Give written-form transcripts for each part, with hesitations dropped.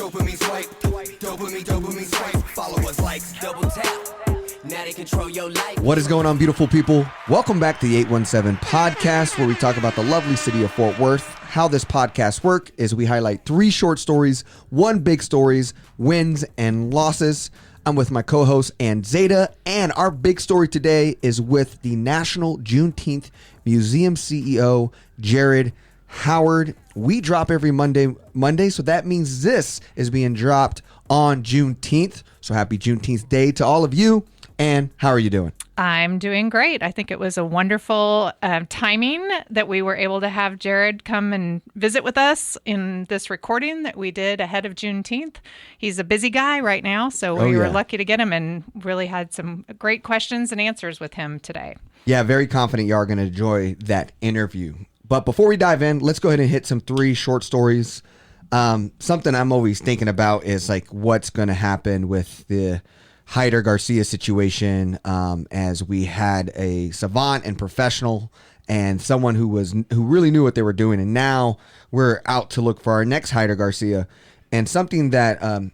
Dopamine swipe, dopamine swipe. Followers, likes, double tap. Now they control your life. What is going on, beautiful people? Welcome back to the 817 podcast, where we talk about the lovely city of Fort Worth. How this podcast works is we highlight 3 short stories, 1 big stories, wins and losses. I'm with my co-host, and Zeta, and our big story today is with the National Juneteenth Museum CEO, Jared Howard. We drop every Monday, so that means this is being dropped on Juneteenth. So happy Juneteenth Day to all of you. And how are you doing? I'm doing great. I think it was a wonderful timing that we were able to have Jared come and visit with us in this recording that we did ahead of Juneteenth. He's a busy guy right now, so we were lucky to get him and really had some great questions and answers with him today. Yeah, very confident you are going to enjoy that interview. But before we dive in, let's go ahead and hit some 3 short stories. Something I'm always thinking about is like what's going to happen with the Hyder Garcia situation, as we had a savant and professional and someone who really knew what they were doing, and now we're out to look for our next Hyder Garcia. And something that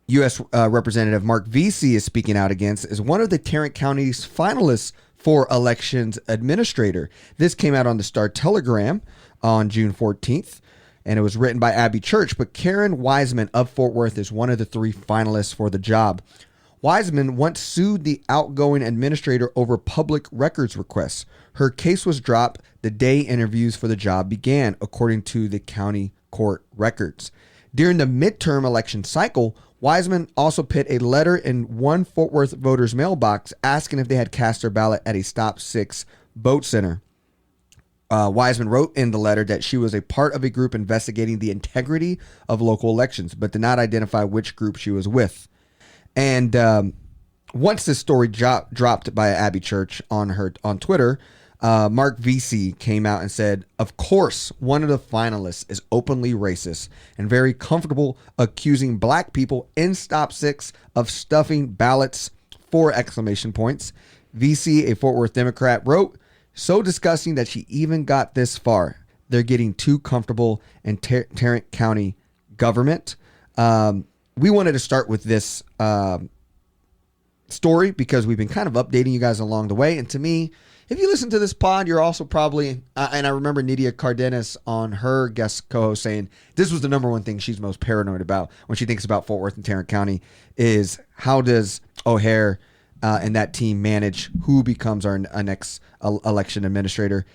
U.S. Representative Mark Vesey is speaking out against is one of the Tarrant County's finalists for elections administrator. This came out on the Star-Telegram on June 14th. And it was written by Abby Church, but Karen Wiseman of Fort Worth is one of the 3 finalists for the job. Wiseman once sued the outgoing administrator over public records requests. Her case was dropped the day interviews for the job began, according to the county court records. During the midterm election cycle, Wiseman also put a letter in one Fort Worth voter's mailbox asking if they had cast their ballot at a Stop 6 vote center. Wiseman wrote in the letter that she was a part of a group investigating the integrity of local elections, but did not identify which group she was with. And once this story dropped by Abby Church on Twitter, Mark Vesey came out and said, "Of course, one of the finalists is openly racist and very comfortable accusing black people in Stop 6 of stuffing ballots for exclamation points." Vesey, a Fort Worth Democrat, wrote, "So disgusting that she even got this far. They're getting too comfortable in Tarrant County government." We wanted to start with this story because we've been kind of updating you guys along the way. And to me, if you listen to this pod, you're also probably, and I remember Nydia Cardenas on her guest co-host saying this was the number one thing she's most paranoid about when she thinks about Fort Worth and Tarrant County is how does O'Hare and that team manage who becomes our next election administrator.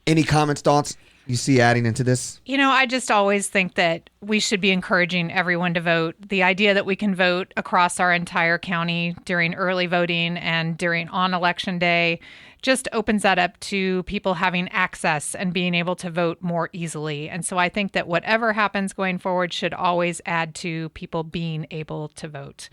Any comments, thoughts you see adding into this? You know, I just always think that we should be encouraging everyone to vote. The idea that we can vote across our entire county during early voting and on election day just opens that up to people having access and being able to vote more easily. And so I think that whatever happens going forward should always add to people being able to vote.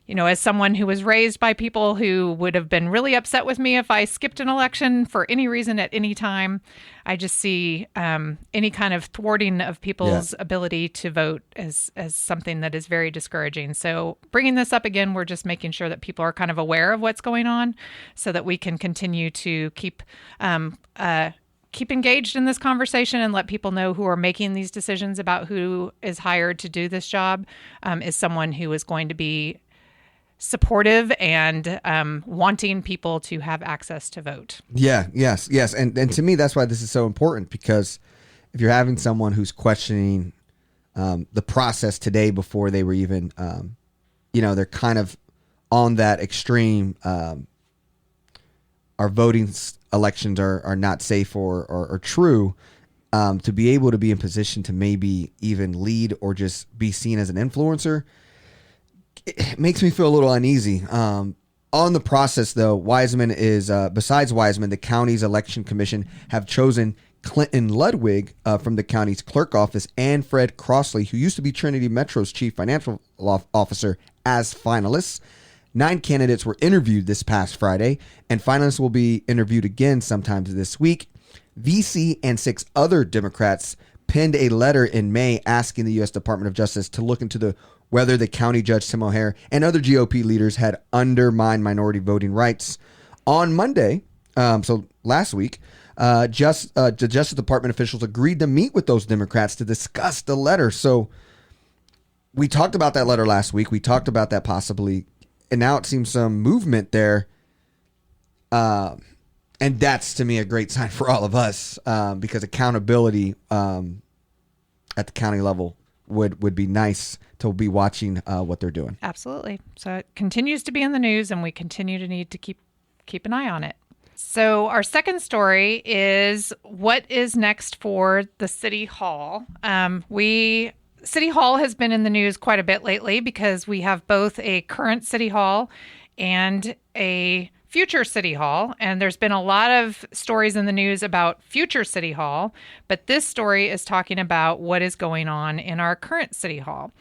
You know, as someone who was raised by people who would have been really upset with me if I skipped an election for any reason at any time, I just see any kind of thwarting of people's ability to vote as something that is very discouraging. So bringing this up again, we're just making sure that people are kind of aware of what's going on so that we can continue to keep engaged in this conversation and let people know who are making these decisions about who is hired to do this job is someone who is going to be supportive and wanting people to have access to vote. Yes. And to me, that's why this is so important, because if you're having someone who's questioning the process today before they were even, they're kind of on that extreme, our voting elections are not safe or true, to be able to be in position to maybe even lead or just be seen as an influencer, it makes me feel a little uneasy. On the process, though, Wiseman is, besides Wiseman, the county's election commission have chosen Clinton Ludwig from the county's clerk office and Fred Crossley, who used to be Trinity Metro's chief financial officer, as finalists. 9 candidates were interviewed this past Friday, and finalists will be interviewed again sometime this week. VC and 6 other Democrats penned a letter in May asking the U.S. Department of Justice to look into whether the county judge Tim O'Hare and other GOP leaders had undermined minority voting rights. On Monday, so last week, the Justice Department officials agreed to meet with those Democrats to discuss the letter. So we talked about that letter last week. We talked about that possibly, and now it seems some movement there. And that's, to me, a great sign for all of us, because accountability at the county level would be nice to be watching what they're doing. Absolutely. So it continues to be in the news, and we continue to need to keep an eye on it. So our second story is what is next for the City Hall. City Hall has been in the news quite a bit lately because we have both a current City Hall and a future City Hall. And there's been a lot of stories in the news about future City Hall, but this story is talking about what is going on in our current City Hall.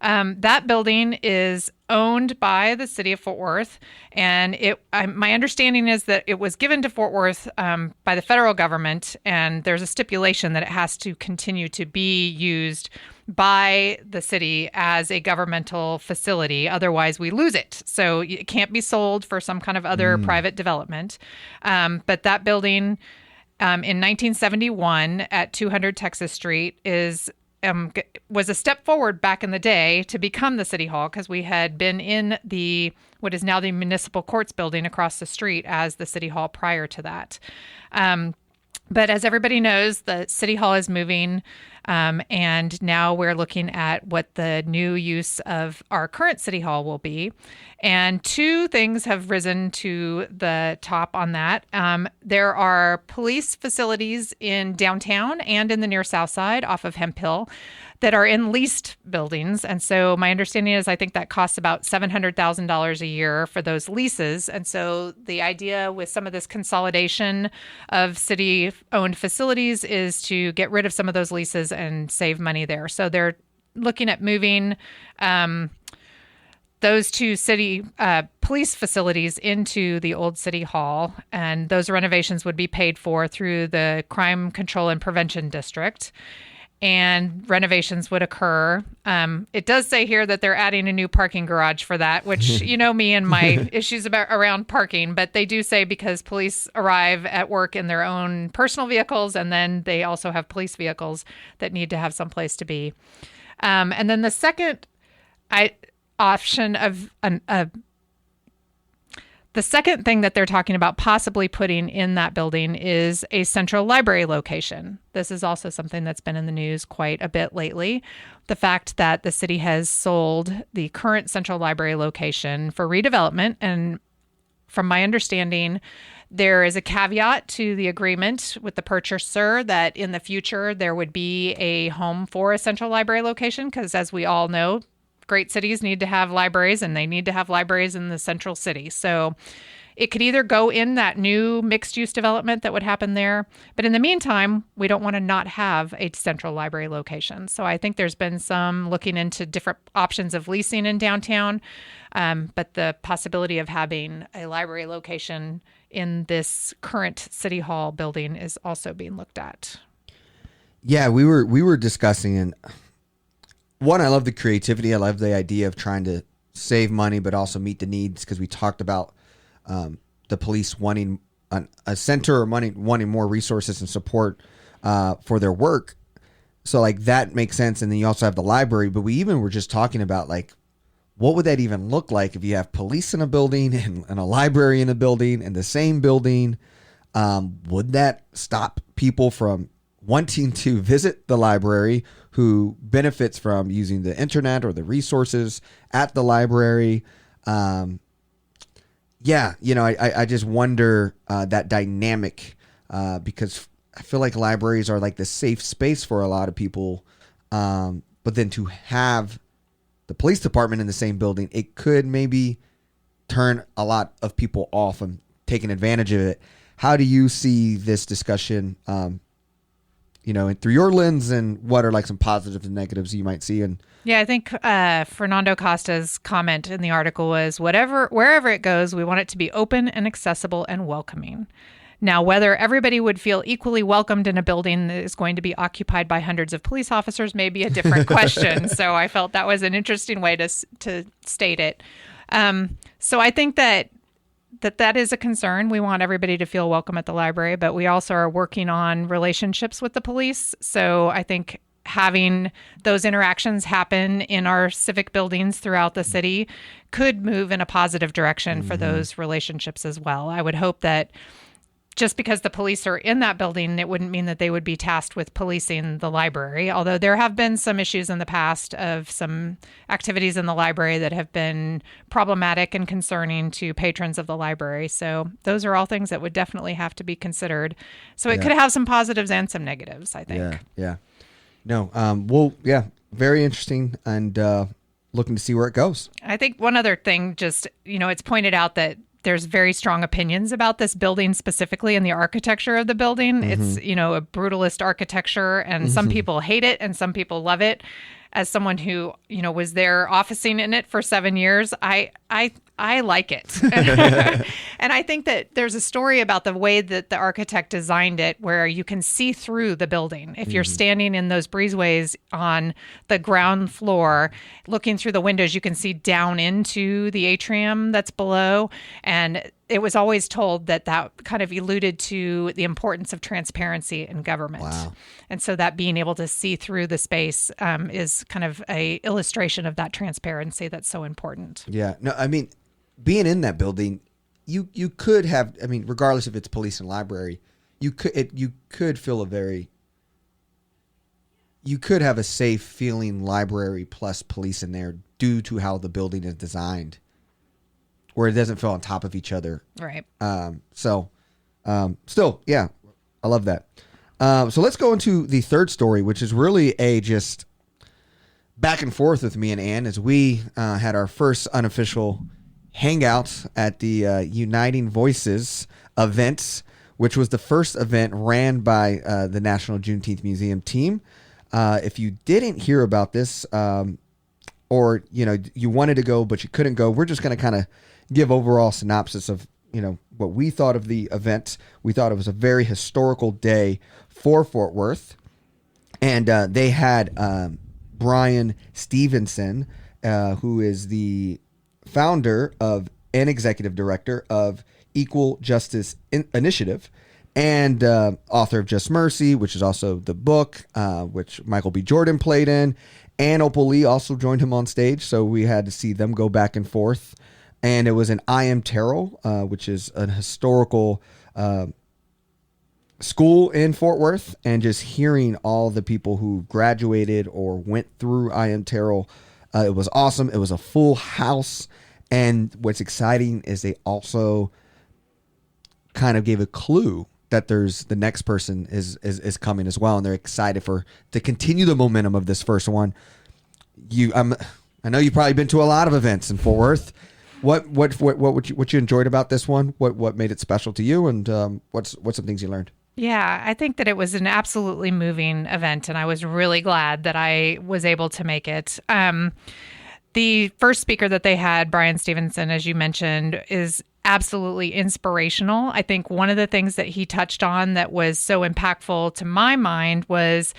That building is owned by the city of Fort Worth, and my understanding is that it was given to Fort Worth by the federal government, and there's a stipulation that it has to continue to be used by the city as a governmental facility. Otherwise, we lose it. So it can't be sold for some kind of other private development. But that building in 1971 at 200 Texas Street was a step forward back in the day to become the City Hall, because we had been in what is now the Municipal Courts building across the street as the City Hall prior to that. But as everybody knows, the City Hall is moving, and now we're looking at what the new use of our current City Hall will be. And two things have risen to the top on that. There are police facilities in downtown and in the near south side off of Hemp Hill that are in leased buildings. And so my understanding is I think that costs about $700,000 a year for those leases. And so the idea with some of this consolidation of city-owned facilities is to get rid of some of those leases and save money there. So they're looking at moving those two city police facilities into the old City Hall, and those renovations would be paid for through the Crime Control and Prevention District. And renovations would occur. It does say here that they're adding a new parking garage for that, which, you know me and my issues around parking, but they do say because police arrive at work in their own personal vehicles, and then they also have police vehicles that need to have some place to be. And then the second option of the second thing that they're talking about possibly putting in that building is a central library location. This is also something that's been in the news quite a bit lately. The fact that the city has sold the current central library location for redevelopment. And from my understanding, there is a caveat to the agreement with the purchaser that in the future there would be a home for a central library location, because as we all know, great cities need to have libraries, and they need to have libraries in the central city. So it could either go in that new mixed-use development that would happen there, but in the meantime, we don't want to not have a central library location. So I think there's been some looking into different options of leasing in downtown, but the possibility of having a library location in this current City Hall building is also being looked at. Yeah, we were discussing, and one, I love the creativity. I love the idea of trying to save money, but also meet the needs, because we talked about the police wanting a center or wanting more resources and support for their work. So like that makes sense. And then you also have the library, but we even were just talking about like, what would that even look like if you have police in a building and a library in a building in the same building? Would that stop people from wanting to visit the library who benefits from using the internet or the resources at the library? I just wonder that dynamic because I feel like libraries are like the safe space for a lot of people. But then to have the police department in the same building, it could maybe turn a lot of people off and taking advantage of it. How do you see this discussion, and through your lens, and what are like some positives and negatives you might see? And yeah, I think Fernando Costa's comment in the article was, wherever it goes, we want it to be open and accessible and welcoming. Now, whether everybody would feel equally welcomed in a building that is going to be occupied by hundreds of police officers may be a different question. So I felt that was an interesting way to state it. So I think that is a concern. We want everybody to feel welcome at the library, but we also are working on relationships with the police. So I think having those interactions happen in our civic buildings throughout the city could move in a positive direction for those relationships as well. I would hope that just because the police are in that building, it wouldn't mean that they would be tasked with policing the library. Although there have been some issues in the past of some activities in the library that have been problematic and concerning to patrons of the library. So those are all things that would definitely have to be considered. So it could have some positives and some negatives, I think. Yeah. No, very interesting, and looking to see where it goes. I think one other thing, just, it's pointed out that there's very strong opinions about this building specifically and the architecture of the building. It's, a brutalist architecture, and some people hate it and some people love it. As someone who, was there officing in it for 7 years, I like it. And I think that there's a story about the way that the architect designed it where you can see through the building. If you're standing in those breezeways on the ground floor, looking through the windows, you can see down into the atrium that's below. And it was always told that kind of alluded to the importance of transparency in government. Wow. And so that being able to see through the space is kind of a illustration of that transparency that's so important. Yeah. No, I mean, being in that building, you could have, I mean, regardless if it's police and library, you could have a safe feeling library plus police in there due to how the building is designed, where it doesn't feel on top of each other. Right. Still, yeah, I love that. So let's go into the third story, which is really a just back and forth with me and Ann as we had our first unofficial hangout at the Uniting Voices events, which was the first event ran by the National Juneteenth Museum team. If you didn't hear about this, or you wanted to go but you couldn't go, we're just going to kind of give overall synopsis of what we thought of the event. We thought it was a very historical day for Fort Worth, and they had Brian Stevenson, who is the founder of and executive director of Equal Justice Initiative, and author of Just Mercy, which is also the book, which Michael B. Jordan played in, and Opal Lee also joined him on stage. So we had to see them go back and forth. And it was an I Am Terrell, which is an historical school in Fort Worth, and just hearing all the people who graduated or went through I Am Terrell, it was awesome. It was a full house. And what's exciting is they also kind of gave a clue that there's the next person is coming as well, and they're excited to continue the momentum of this first one. I know you've probably been to a lot of events in Fort Worth. What you enjoyed about this one? What made it special to you, and what's some things you learned? Yeah, I think that it was an absolutely moving event, and I was really glad that I was able to make it. The first speaker that they had, Brian Stevenson, as you mentioned, is absolutely inspirational. I think one of the things that he touched on that was so impactful to my mind was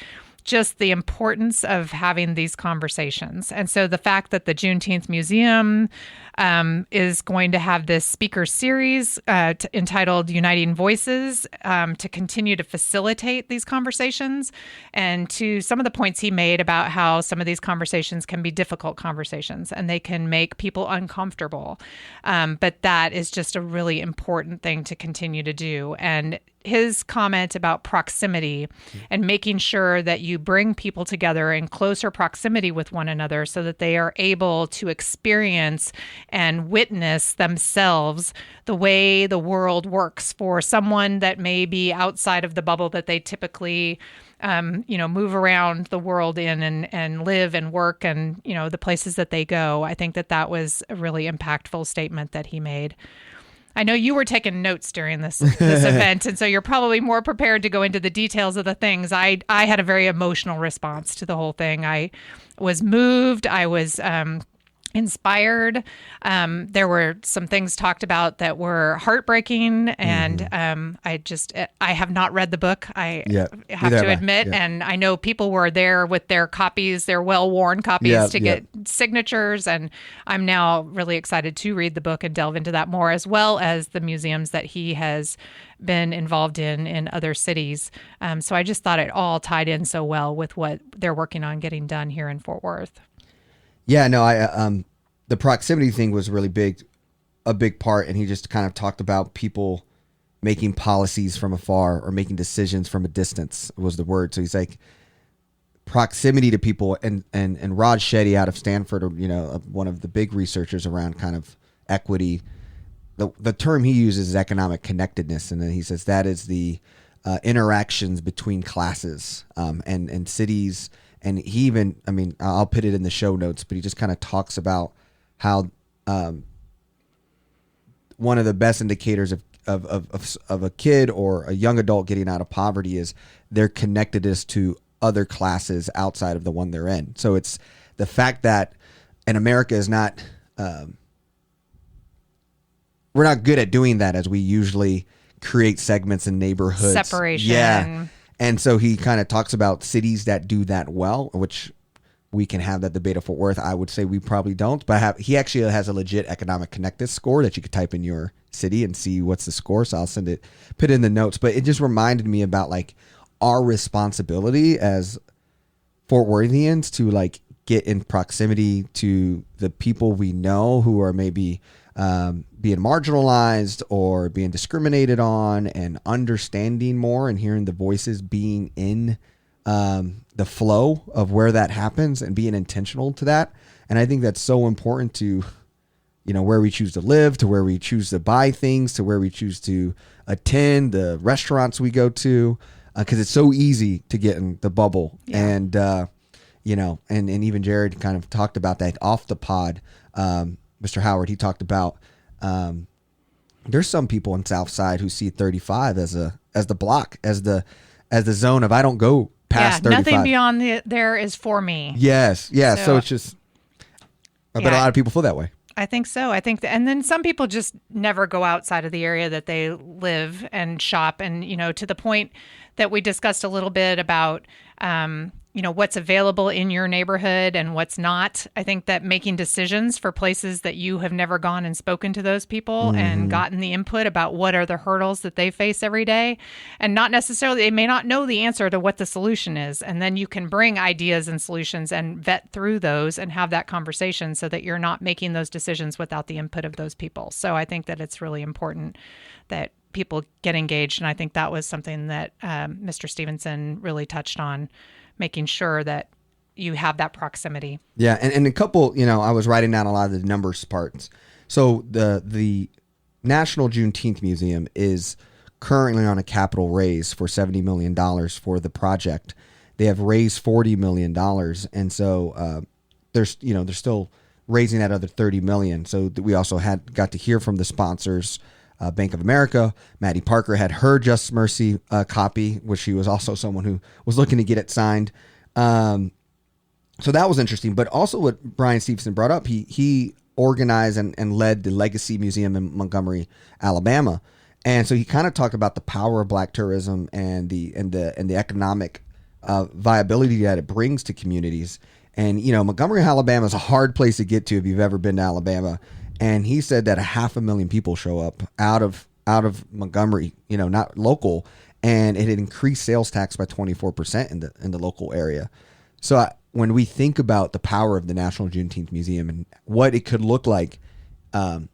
just the importance of having these conversations. And so the fact that the Juneteenth Museum is going to have this speaker series entitled Uniting Voices to continue to facilitate these conversations, and to some of the points he made about how some of these conversations can be difficult conversations and they can make people uncomfortable. But that is just a really important thing to continue to do. And his comment about proximity and making sure that you bring people together in closer proximity with one another so that they are able to experience and witness themselves the way the world works for someone that may be outside of the bubble that they typically move around the world in and live and work and, the places that they go. I think that was a really impactful statement that he made. I know you were taking notes during this event, and so you're probably more prepared to go into the details of the things. I had a very emotional response to the whole thing. I was moved. I was inspired. There were some things talked about that were heartbreaking, and I have not read the book. I have to admit, and I know people were there with their copies, their well-worn copies, to signatures. And I'm now really excited to read the book and delve into that more, as well as the museums that he has been involved in other cities. So I just thought it all tied in so well with what they're working on getting done here in Fort Worth. Yeah, no, the proximity thing was really a big part. And he just kind of talked about people making policies from afar or making decisions from a distance was the word. So he's like, proximity to people, and Rod Shetty out of Stanford, one of the big researchers around kind of equity. The term he uses is economic connectedness, and then he says that is the interactions between classes and cities. And he even, I'll put it in the show notes, but he just kind of talks about how one of the best indicators of a kid or a young adult getting out of poverty is their connectedness to other classes outside of the one they're in. So it's the fact that in America is not, we're not good at doing that, as we usually create segments in neighborhoods. Separation. Yeah. And so he kind of talks about cities that do that well, which we can have that debate of Fort Worth. I would say we probably don't, but he actually has a legit economic connectedness score that you could type in your city and see what's the score. So I'll put it in the notes, but it just reminded me about like our responsibility as Fort Worthians to like get in proximity to the people we know who are maybe being marginalized or being discriminated on, and understanding more and hearing the voices, being in the flow of where that happens and being intentional to that. And I think that's so important to, where we choose to live, to where we choose to buy things, to where we choose to attend, the restaurants we go to, because it's so easy to get in the bubble. Yeah. And, and even Jared kind of talked about that off the pod. Mr. Howard, he talked about there's some people in Southside who see 35 as the block, as the zone of I don't go past 35. Nothing beyond there is for me. Yes. Yeah. So it's just, I bet a lot of people feel that way. I think so. And then some people just never go outside of the area that they live and shop. And, to the point that we discussed a little bit about, what's available in your neighborhood and what's not. I think that making decisions for places that you have never gone and spoken to those people and gotten the input about what are the hurdles that they face every day, and not necessarily, they may not know the answer to what the solution is. And then you can bring ideas and solutions and vet through those and have that conversation so that you're not making those decisions without the input of those people. So I think that it's really important that people get engaged. And I think that was something that Mr. Stevenson really touched on, making sure that you have that proximity. Yeah. And a couple, I was writing down a lot of the numbers parts. So the National Juneteenth Museum is currently on a capital raise for $70 million for the project. They have raised $40 million. And so they're still raising that other $30 million. So we also got to hear from the sponsors, Bank of America. Maddie Parker had her Just Mercy copy, which she was also someone who was looking to get it signed. So that was interesting. But also what Brian Stevenson brought up, he organized and led the Legacy Museum in Montgomery, Alabama. And so he kind of talked about the power of Black tourism and the economic viability that it brings to communities. And, Montgomery, Alabama is a hard place to get to if you've ever been to Alabama. And he said that 500,000 people show up out of Montgomery, not local, and it had increased sales tax by 24% in the local area. So when we think about the power of the National Juneteenth Museum and what it could look like, when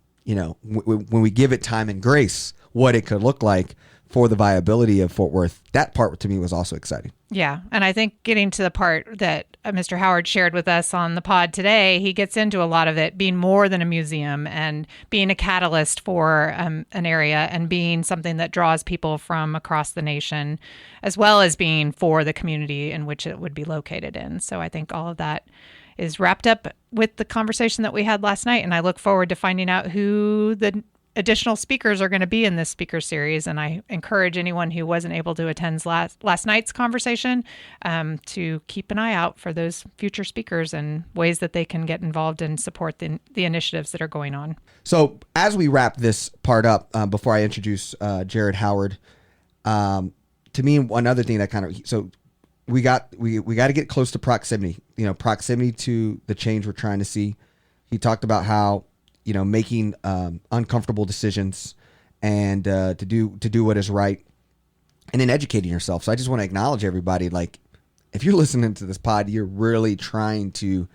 we give it time and grace, what it could look like for the viability of Fort Worth, that part to me was also exciting. Yeah. And I think getting to the part that Mr. Howard shared with us on the pod today, he gets into a lot of it being more than a museum and being a catalyst for an area and being something that draws people from across the nation, as well as being for the community in which it would be located in. So I think all of that is wrapped up with the conversation that we had last night. And I look forward to finding out who the additional speakers are going to be in this speaker series. And I encourage anyone who wasn't able to attend last night's conversation to keep an eye out for those future speakers and ways that they can get involved and support the initiatives that are going on. So as we wrap this part up, before I introduce Jared Howard, to me, one other thing that we got to get close to proximity. Proximity to the change we're trying to see. He talked about how making uncomfortable decisions and to do what is right, and then educating yourself. So I just want to acknowledge everybody. Like, if you're listening to this pod, you're really trying to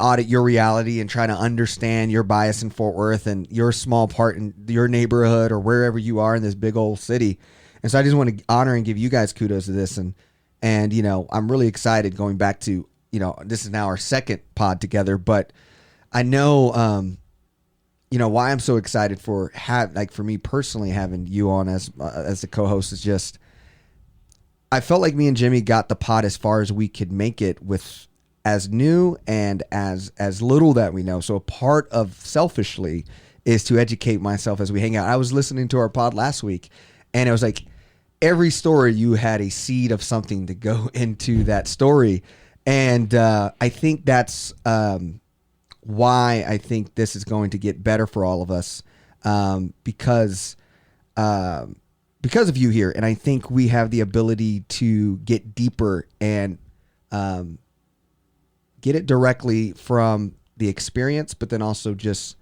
audit your reality and try to understand your bias in Fort Worth and your small part in your neighborhood or wherever you are in this big old city. And so I just want to honor and give you guys kudos to this. And I'm really excited going back to, this is now our second pod together, but I know, why I'm so excited for me personally having you on as the co-host is just, I felt like me and Jimmy got the pod as far as we could make it with as new and as little that we know. So a part of selfishly is to educate myself as we hang out. I was listening to our pod last week, and it was like every story you had a seed of something to go into that story. And I think that's why I think this is going to get better for all of us because of you here. And I think we have the ability to get deeper and get it directly from the experience, but then also just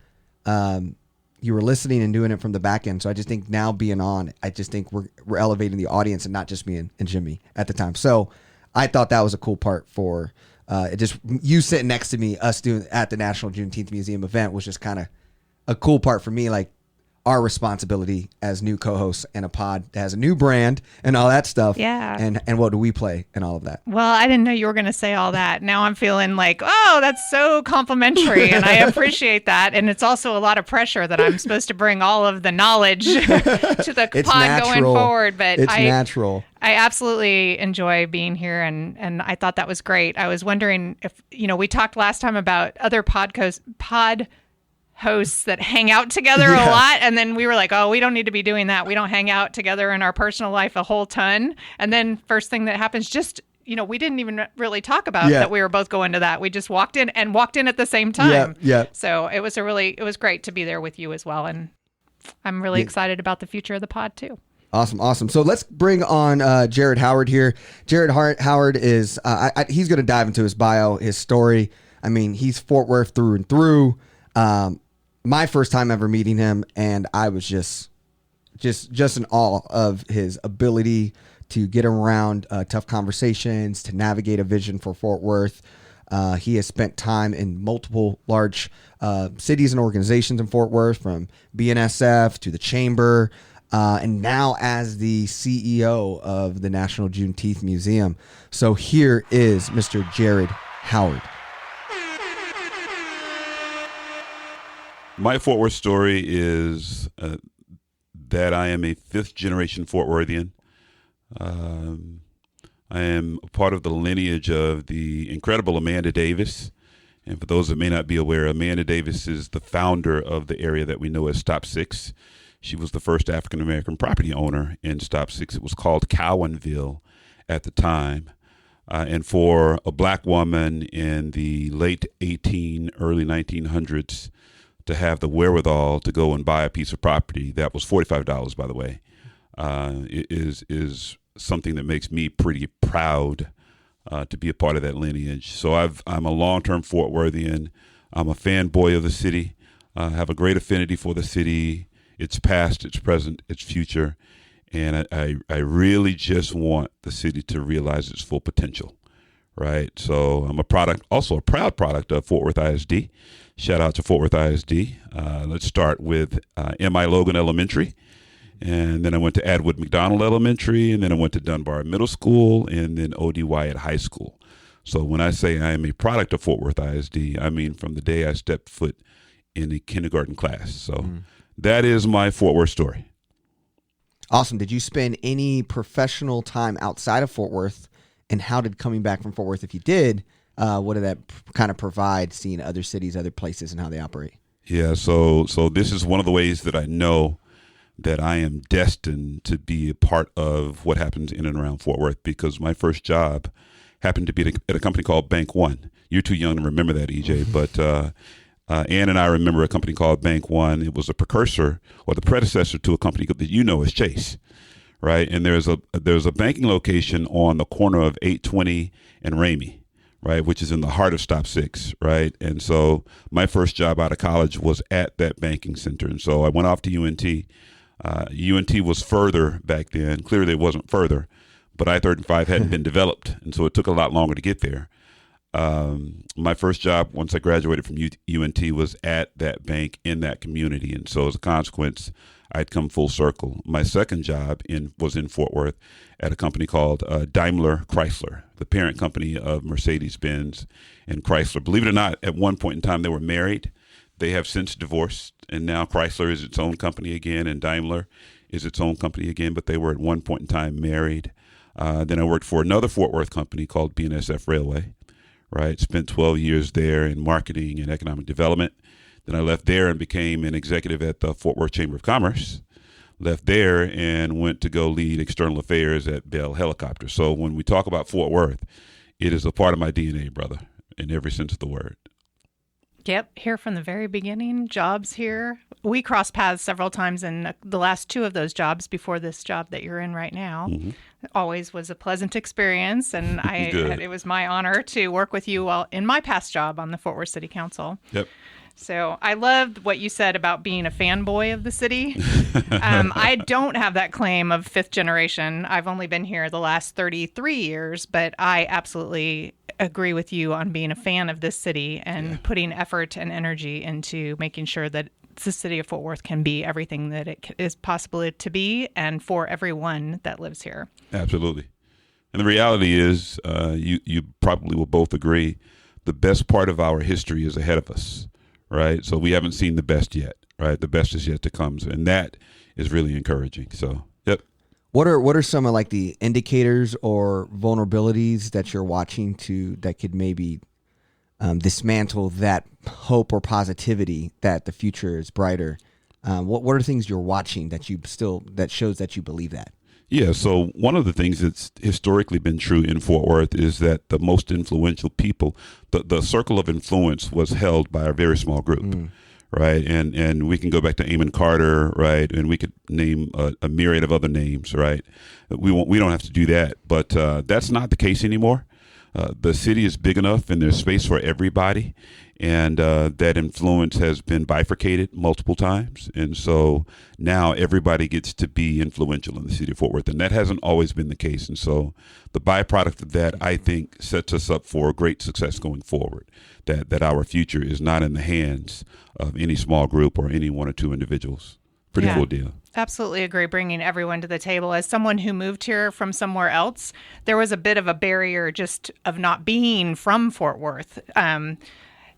you were listening and doing it from the back end. So I just think now being on, I just think we're elevating the audience and not just me and Jimmy at the time. So I thought that was a cool part for just you sitting next to me, us doing at the National Juneteenth Museum event was just kind of a cool part for me. Like, our responsibility as new co-hosts and a pod that has a new brand and all that stuff. Yeah. And what do we play and all of that? Well, I didn't know you were going to say all that. Now I'm feeling like, oh, that's so complimentary. And I appreciate that. And it's also a lot of pressure that I'm supposed to bring all of the knowledge to the pod going forward. But it's natural. I absolutely enjoy being here. And I thought that was great. I was wondering if, we talked last time about other pod hosts that hang out together a lot, and then we were like, oh, we don't need to be doing that. We don't hang out together in our personal life a whole ton. And then first thing that happens, just we didn't even really talk about that we were both going to that. We just walked in at the same time. Yeah. So it was great to be there with you as well, and I'm really excited about the future of the pod too. Awesome. So let's bring on Jared Howard here. Jared Howard is he's going to dive into his bio, his story. I mean, he's Fort Worth through and through. My first time ever meeting him, and I was just in awe of his ability to get around tough conversations, to navigate a vision for Fort Worth. He has spent time in multiple large cities and organizations in Fort Worth, from BNSF to the Chamber, and now as the CEO of the National Juneteenth Museum. So here is Mr. Jared Howard. My Fort Worth story is that I am a fifth-generation Fort Worthian. I am a part of the lineage of the incredible Amanda Davis. And for those that may not be aware, Amanda Davis is the founder of the area that we know as Stop 6. She was the first African-American property owner in Stop 6. It was called Cowanville at the time. And for a black woman in the late early 1900s, to have the wherewithal to go and buy a piece of property that was $45, by the way, is something that makes me pretty proud to be a part of that lineage. So I'm a long-term Fort Worthian. I'm a fanboy of the city. I have a great affinity for the city, its past, its present, its future, and I really just want the city to realize its full potential. Right. So I'm also a proud product of Fort Worth ISD. Shout out to Fort Worth ISD. Let's start with M.I. Logan Elementary. And then I went to Atwood McDonald Elementary. And then I went to Dunbar Middle School. And then O.D. Wyatt High School. So when I say I am a product of Fort Worth ISD, I mean from the day I stepped foot in a kindergarten class. So that is my Fort Worth story. Awesome. Did you spend any professional time outside of Fort Worth? And how did coming back from Fort Worth, if you did, what did that kind of provide, seeing other cities, other places, and how they operate? Yeah, so this is one of the ways that I know that I am destined to be a part of what happens in and around Fort Worth, because my first job happened to be at a company called Bank One. You're too young to remember that, EJ, but Ann and I remember a company called Bank One. It was a precursor or the predecessor to a company that you know as Chase. right? And there's a banking location on the corner of 820 and Ramey, right, which is in the heart of Stop 6, right? And so my first job out of college was at that banking center. And so I went off to UNT. UNT was further back then. Clearly it wasn't further, but I-35 hadn't been developed. And so it took a lot longer to get there. My first job once I graduated from UNT was at that bank in that community. And so as a consequence, I'd come full circle. My second job was in Fort Worth at a company called Daimler Chrysler, the parent company of Mercedes-Benz and Chrysler. Believe it or not, at one point in time, they were married. They have since divorced, and now Chrysler is its own company again, and Daimler is its own company again, but they were at one point in time married. Then I worked for another Fort Worth company called BNSF Railway, right? Spent 12 years there in marketing and economic development. Then I left there and became an executive at the Fort Worth Chamber of Commerce. Left there and went to go lead external affairs at Bell Helicopter. So when we talk about Fort Worth, it is a part of my DNA, brother, in every sense of the word. Yep, here from the very beginning, jobs here. We crossed paths several times in the last two of those jobs before this job that you're in right now. Mm-hmm. It always was a pleasant experience, and it was my honor to work with you while in my past job on the Fort Worth City Council. Yep. So I loved what you said about being a fanboy of the city. I don't have that claim of fifth generation. I've only been here the last 33 years, but I absolutely agree with you on being a fan of this city and putting effort and energy into making sure that the city of Fort Worth can be everything that it is possible to be and for everyone that lives here. Absolutely. And the reality is, you probably will both agree, the best part of our history is ahead of us. Right. So we haven't seen the best yet. Right. The best is yet to come. And that is really encouraging. So, yep. What are some of like the indicators or vulnerabilities that you're watching that could maybe dismantle that hope or positivity that the future is brighter? What are things you're watching that shows that you believe that? Yeah, so one of the things that's historically been true in Fort Worth is that the most influential people, the circle of influence was held by a very small group, right? And we can go back to Amon Carter, right? And we could name a myriad of other names, right? We don't have to do that, but that's not the case anymore. The city is big enough and there's space for everybody. And that influence has been bifurcated multiple times. And so now everybody gets to be influential in the city of Fort Worth. And that hasn't always been the case. And so the byproduct of that, I think, sets us up for great success going forward, that our future is not in the hands of any small group or any one or two individuals. Pretty cool deal. Absolutely agree. Bringing everyone to the table. As someone who moved here from somewhere else, there was a bit of a barrier just of not being from Fort Worth.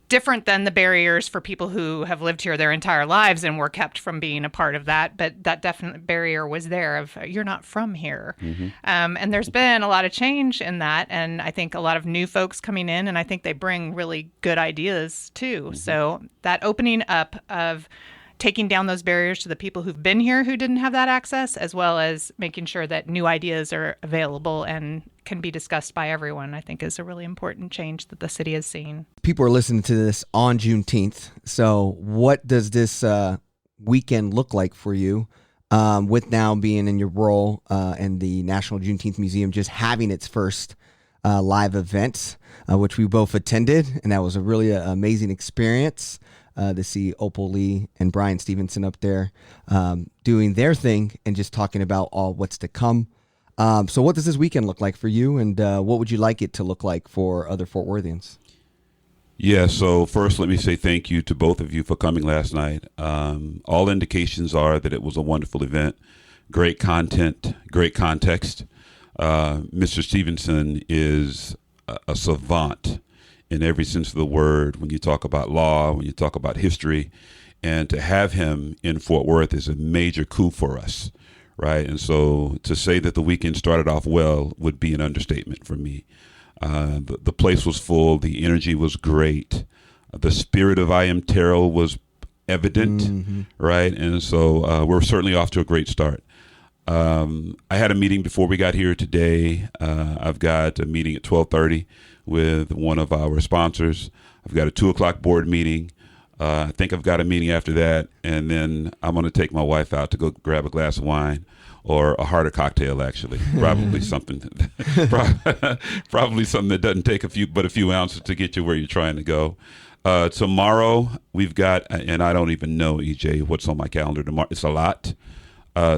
Different than the barriers for people who have lived here their entire lives and were kept from being a part of that. But that definite barrier was there of you're not from here. Mm-hmm. And there's been a lot of change in that. And I think a lot of new folks coming in, and I think they bring really good ideas too. Mm-hmm. So that opening up of taking down those barriers to the people who've been here who didn't have that access, as well as making sure that new ideas are available and can be discussed by everyone, I think is a really important change that the city has seen. People are listening to this on Juneteenth. So what does this weekend look like for you with now being in your role in the National Juneteenth Museum, just having its first live event, which we both attended, and that was a really amazing experience. To see Opal Lee and Brian Stevenson up there doing their thing and just talking about all what's to come. So what does this weekend look like for you, and what would you like it to look like for other Fort Worthians? Yeah, so first let me say thank you to both of you for coming last night. All indications are that it was a wonderful event, great content, great context. Mr. Stevenson is a savant in every sense of the word when you talk about law, when you talk about history, and to have him in Fort Worth is a major coup for us, right? And so to say that the weekend started off well would be an understatement for me. The place was full, the energy was great, the spirit of I Am Terrell was evident, right? And so we're certainly off to a great start. I had a meeting before we got here today. I've got a meeting at 12:30 with one of our sponsors. I've got a 2:00 board meeting. I think I've got a meeting after that, and then I'm going to take my wife out to go grab a glass of wine or a harder cocktail. Actually, probably something, probably something that doesn't take a few ounces to get you where you're trying to go. Tomorrow we've got, and I don't even know, EJ, what's on my calendar tomorrow. It's a lot.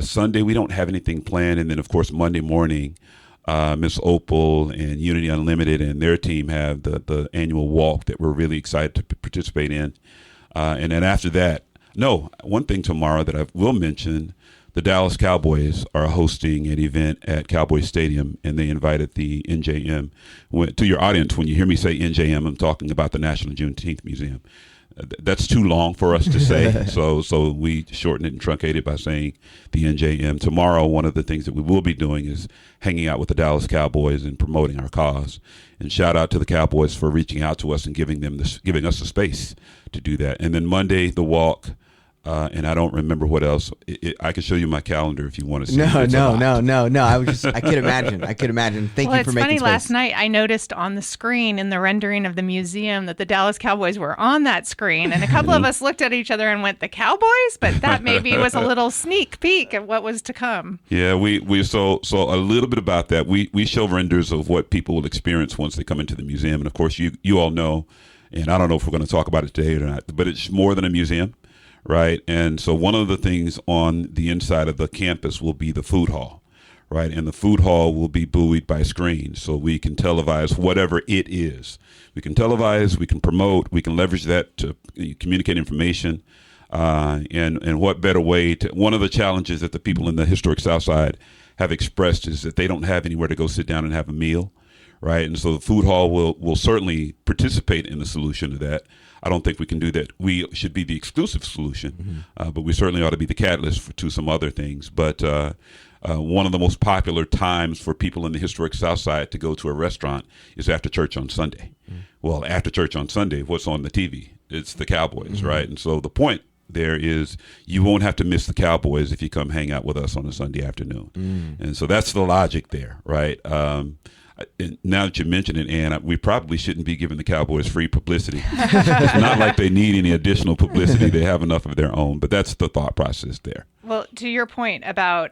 Sunday we don't have anything planned, and then of course Monday morning, Miss Opal and Unity Unlimited and their team have the annual walk that we're really excited to participate in. And then after that, one thing tomorrow that I will mention, the Dallas Cowboys are hosting an event at Cowboy Stadium, and they invited the NJM. To your audience, when you hear me say NJM, I'm talking about the National Juneteenth Museum. That's too long for us to say, so we shorten it and truncate it by saying the NJM. Tomorrow, one of the things that we will be doing is hanging out with the Dallas Cowboys and promoting our cause. And shout out to the Cowboys for reaching out to us and giving us the space to do that. And then Monday, the walk. And I don't remember what else. I can show you my calendar if you want to see. No. I could imagine. Thank you for making space. Well, it's funny. Last night I noticed on the screen in the rendering of the museum that the Dallas Cowboys were on that screen, and a couple of us looked at each other and went, "The Cowboys?" But that maybe was a little sneak peek at what was to come. Yeah, we so a little bit about that. We show renders of what people will experience once they come into the museum, and of course you all know, and I don't know if we're going to talk about it today or not, but it's more than a museum. Right. And so one of the things on the inside of the campus will be the food hall. Right. And the food hall will be buoyed by screens. So we can televise whatever it is. We can televise, we can promote, we can leverage that to communicate information. And what better way to, one of the challenges that the people in the historic South Side have expressed is that they don't have anywhere to go sit down and have a meal. Right. And so the food hall will certainly participate in the solution to that. I don't think we can do that. We should be the exclusive solution, but we certainly ought to be the catalyst to some other things. But one of the most popular times for people in the historic South Side to go to a restaurant is after church on Sunday. Well, after church on Sunday, what's on the TV? It's the Cowboys, right? And so the point there is you won't have to miss the Cowboys if you come hang out with us on a Sunday afternoon. And so that's the logic there, right? Now that you mention it, Ann, we probably shouldn't be giving the Cowboys free publicity. It's not like they need any additional publicity. They have enough of their own, but that's the thought process there. Well, to your point about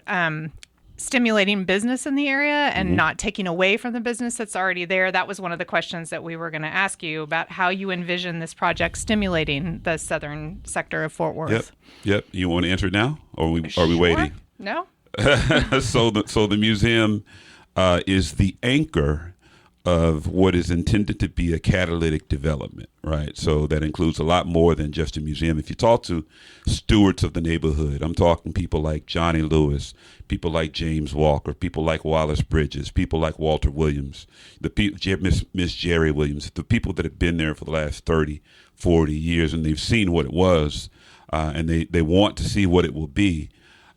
stimulating business in the area and not taking away from the business that's already there, that was one of the questions that we were going to ask you about how you envision this project stimulating the southern sector of Fort Worth. Yep. You want to answer it now, or are we waiting? No. So the museum is the anchor of what is intended to be a catalytic development, right? So that includes a lot more than just a museum. If you talk to stewards of the neighborhood, I'm talking people like Johnny Lewis, people like James Walker, people like Wallace Bridges, people like Walter Williams, Miss Jerry Williams, the people that have been there for the last 30, 40 years, and they've seen what it was, and they want to see what it will be.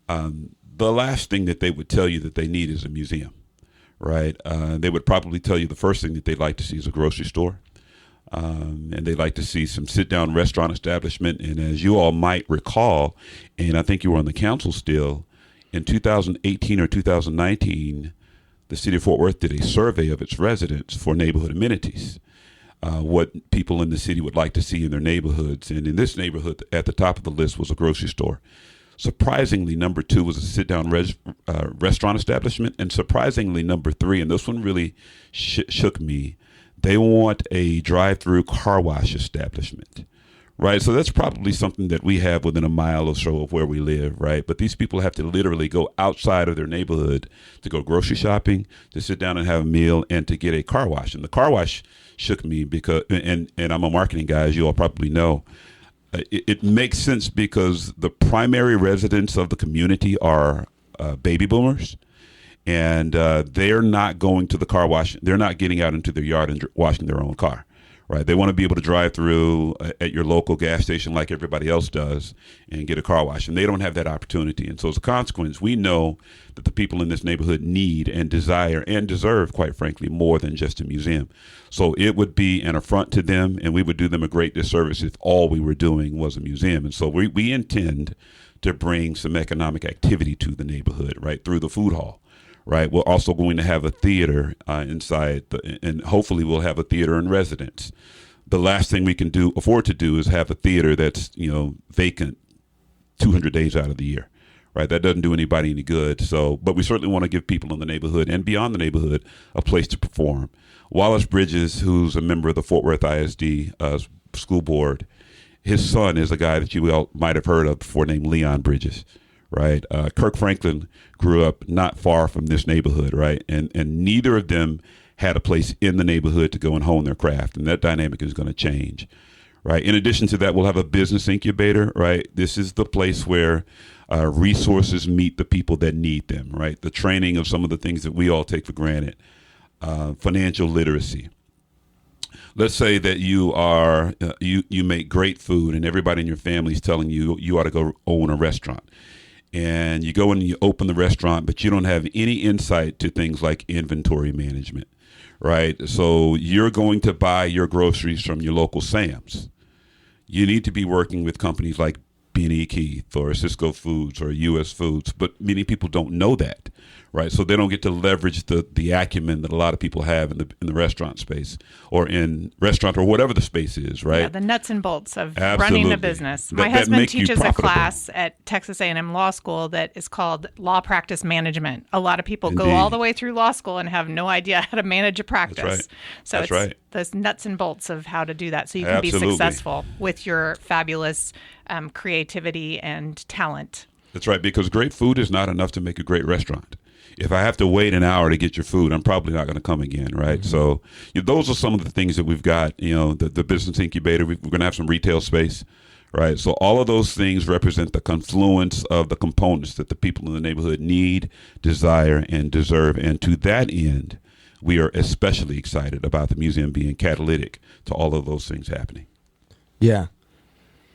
The last thing that they would tell you that they need is a museum. Right. They would probably tell you the first thing that they'd like to see is a grocery store. And they'd like to see some sit-down restaurant establishment. And as you all might recall, and I think you were on the council still, in 2018 or 2019, the city of Fort Worth did a survey of its residents for neighborhood amenities, what people in the city would like to see in their neighborhoods. And in this neighborhood, at the top of the list was a grocery store. Surprisingly, number 2 was a sit-down restaurant establishment. And surprisingly, number 3, and this one really shook me, they want a drive-through car wash establishment, right? So that's probably something that we have within a mile or so of where we live, right? But these people have to literally go outside of their neighborhood to go grocery shopping, to sit down and have a meal, and to get a car wash. And the car wash shook me because, and I'm a marketing guy, as you all probably know, it makes sense because the primary residents of the community are baby boomers, and they're not going to the car wash. They're not getting out into their yard and washing their own car, right? They want to be able to drive through at your local gas station like everybody else does and get a car wash, and they don't have that opportunity. And so as a consequence, we know that the people in this neighborhood need and desire and deserve, quite frankly, more than just a museum. So it would be an affront to them, and we would do them a great disservice if all we were doing was a museum. And so we intend to bring some economic activity to the neighborhood, right, through the food hall. Right. We're also going to have a theater inside, and hopefully we'll have a theater in residence. the last thing we can afford to do is have a theater that's, vacant 200 days out of the year, right? That doesn't do anybody any good. So, but we certainly want to give people in the neighborhood and beyond the neighborhood a place to perform. Wallace Bridges, who's a member of the Fort Worth ISD school board, his son is a guy that you all might have heard of before named Leon Bridges, right? Kirk Franklin grew up not far from this neighborhood, right? And neither of them had a place in the neighborhood to go and hone their craft, and that dynamic is going to change, right? In addition to that, we'll have a business incubator, right? This is the place where resources meet the people that need them, right? The training of some of the things that we all take for granted, financial literacy. Let's say that you are you make great food, and everybody in your family is telling you you ought to go own a restaurant. And you go and you open the restaurant, but you don't have any insight to things like inventory management, right? So you're going to buy your groceries from your local Sam's. You need to be working with companies like Benny Keith or Cisco Foods or U.S. Foods, but many people don't know that, right? So they don't get to leverage the acumen that a lot of people have in the restaurant space or in restaurant or whatever the space is, right? Yeah, the nuts and bolts of Absolutely. running a business. That My husband make you teaches a profitable. class at Texas A&M Law School that is called Law Practice Management. A lot of people go Indeed. all the way through law school and have no idea how to manage a practice. right. So That's it's right. those nuts and bolts of how to do that so you can Absolutely. be successful with your fabulous creativity and talent. That's right, because great food is not enough to make a great restaurant. If I have to wait an hour to get your food, I'm probably not going to come again, right? Mm-hmm. So those are some of the things that we've got, the business incubator. We're going to have some retail space, right? So all of those things represent the confluence of the components that the people in the neighborhood need, desire, and deserve. And to that end, we are especially excited about the museum being catalytic to all of those things happening. Yeah.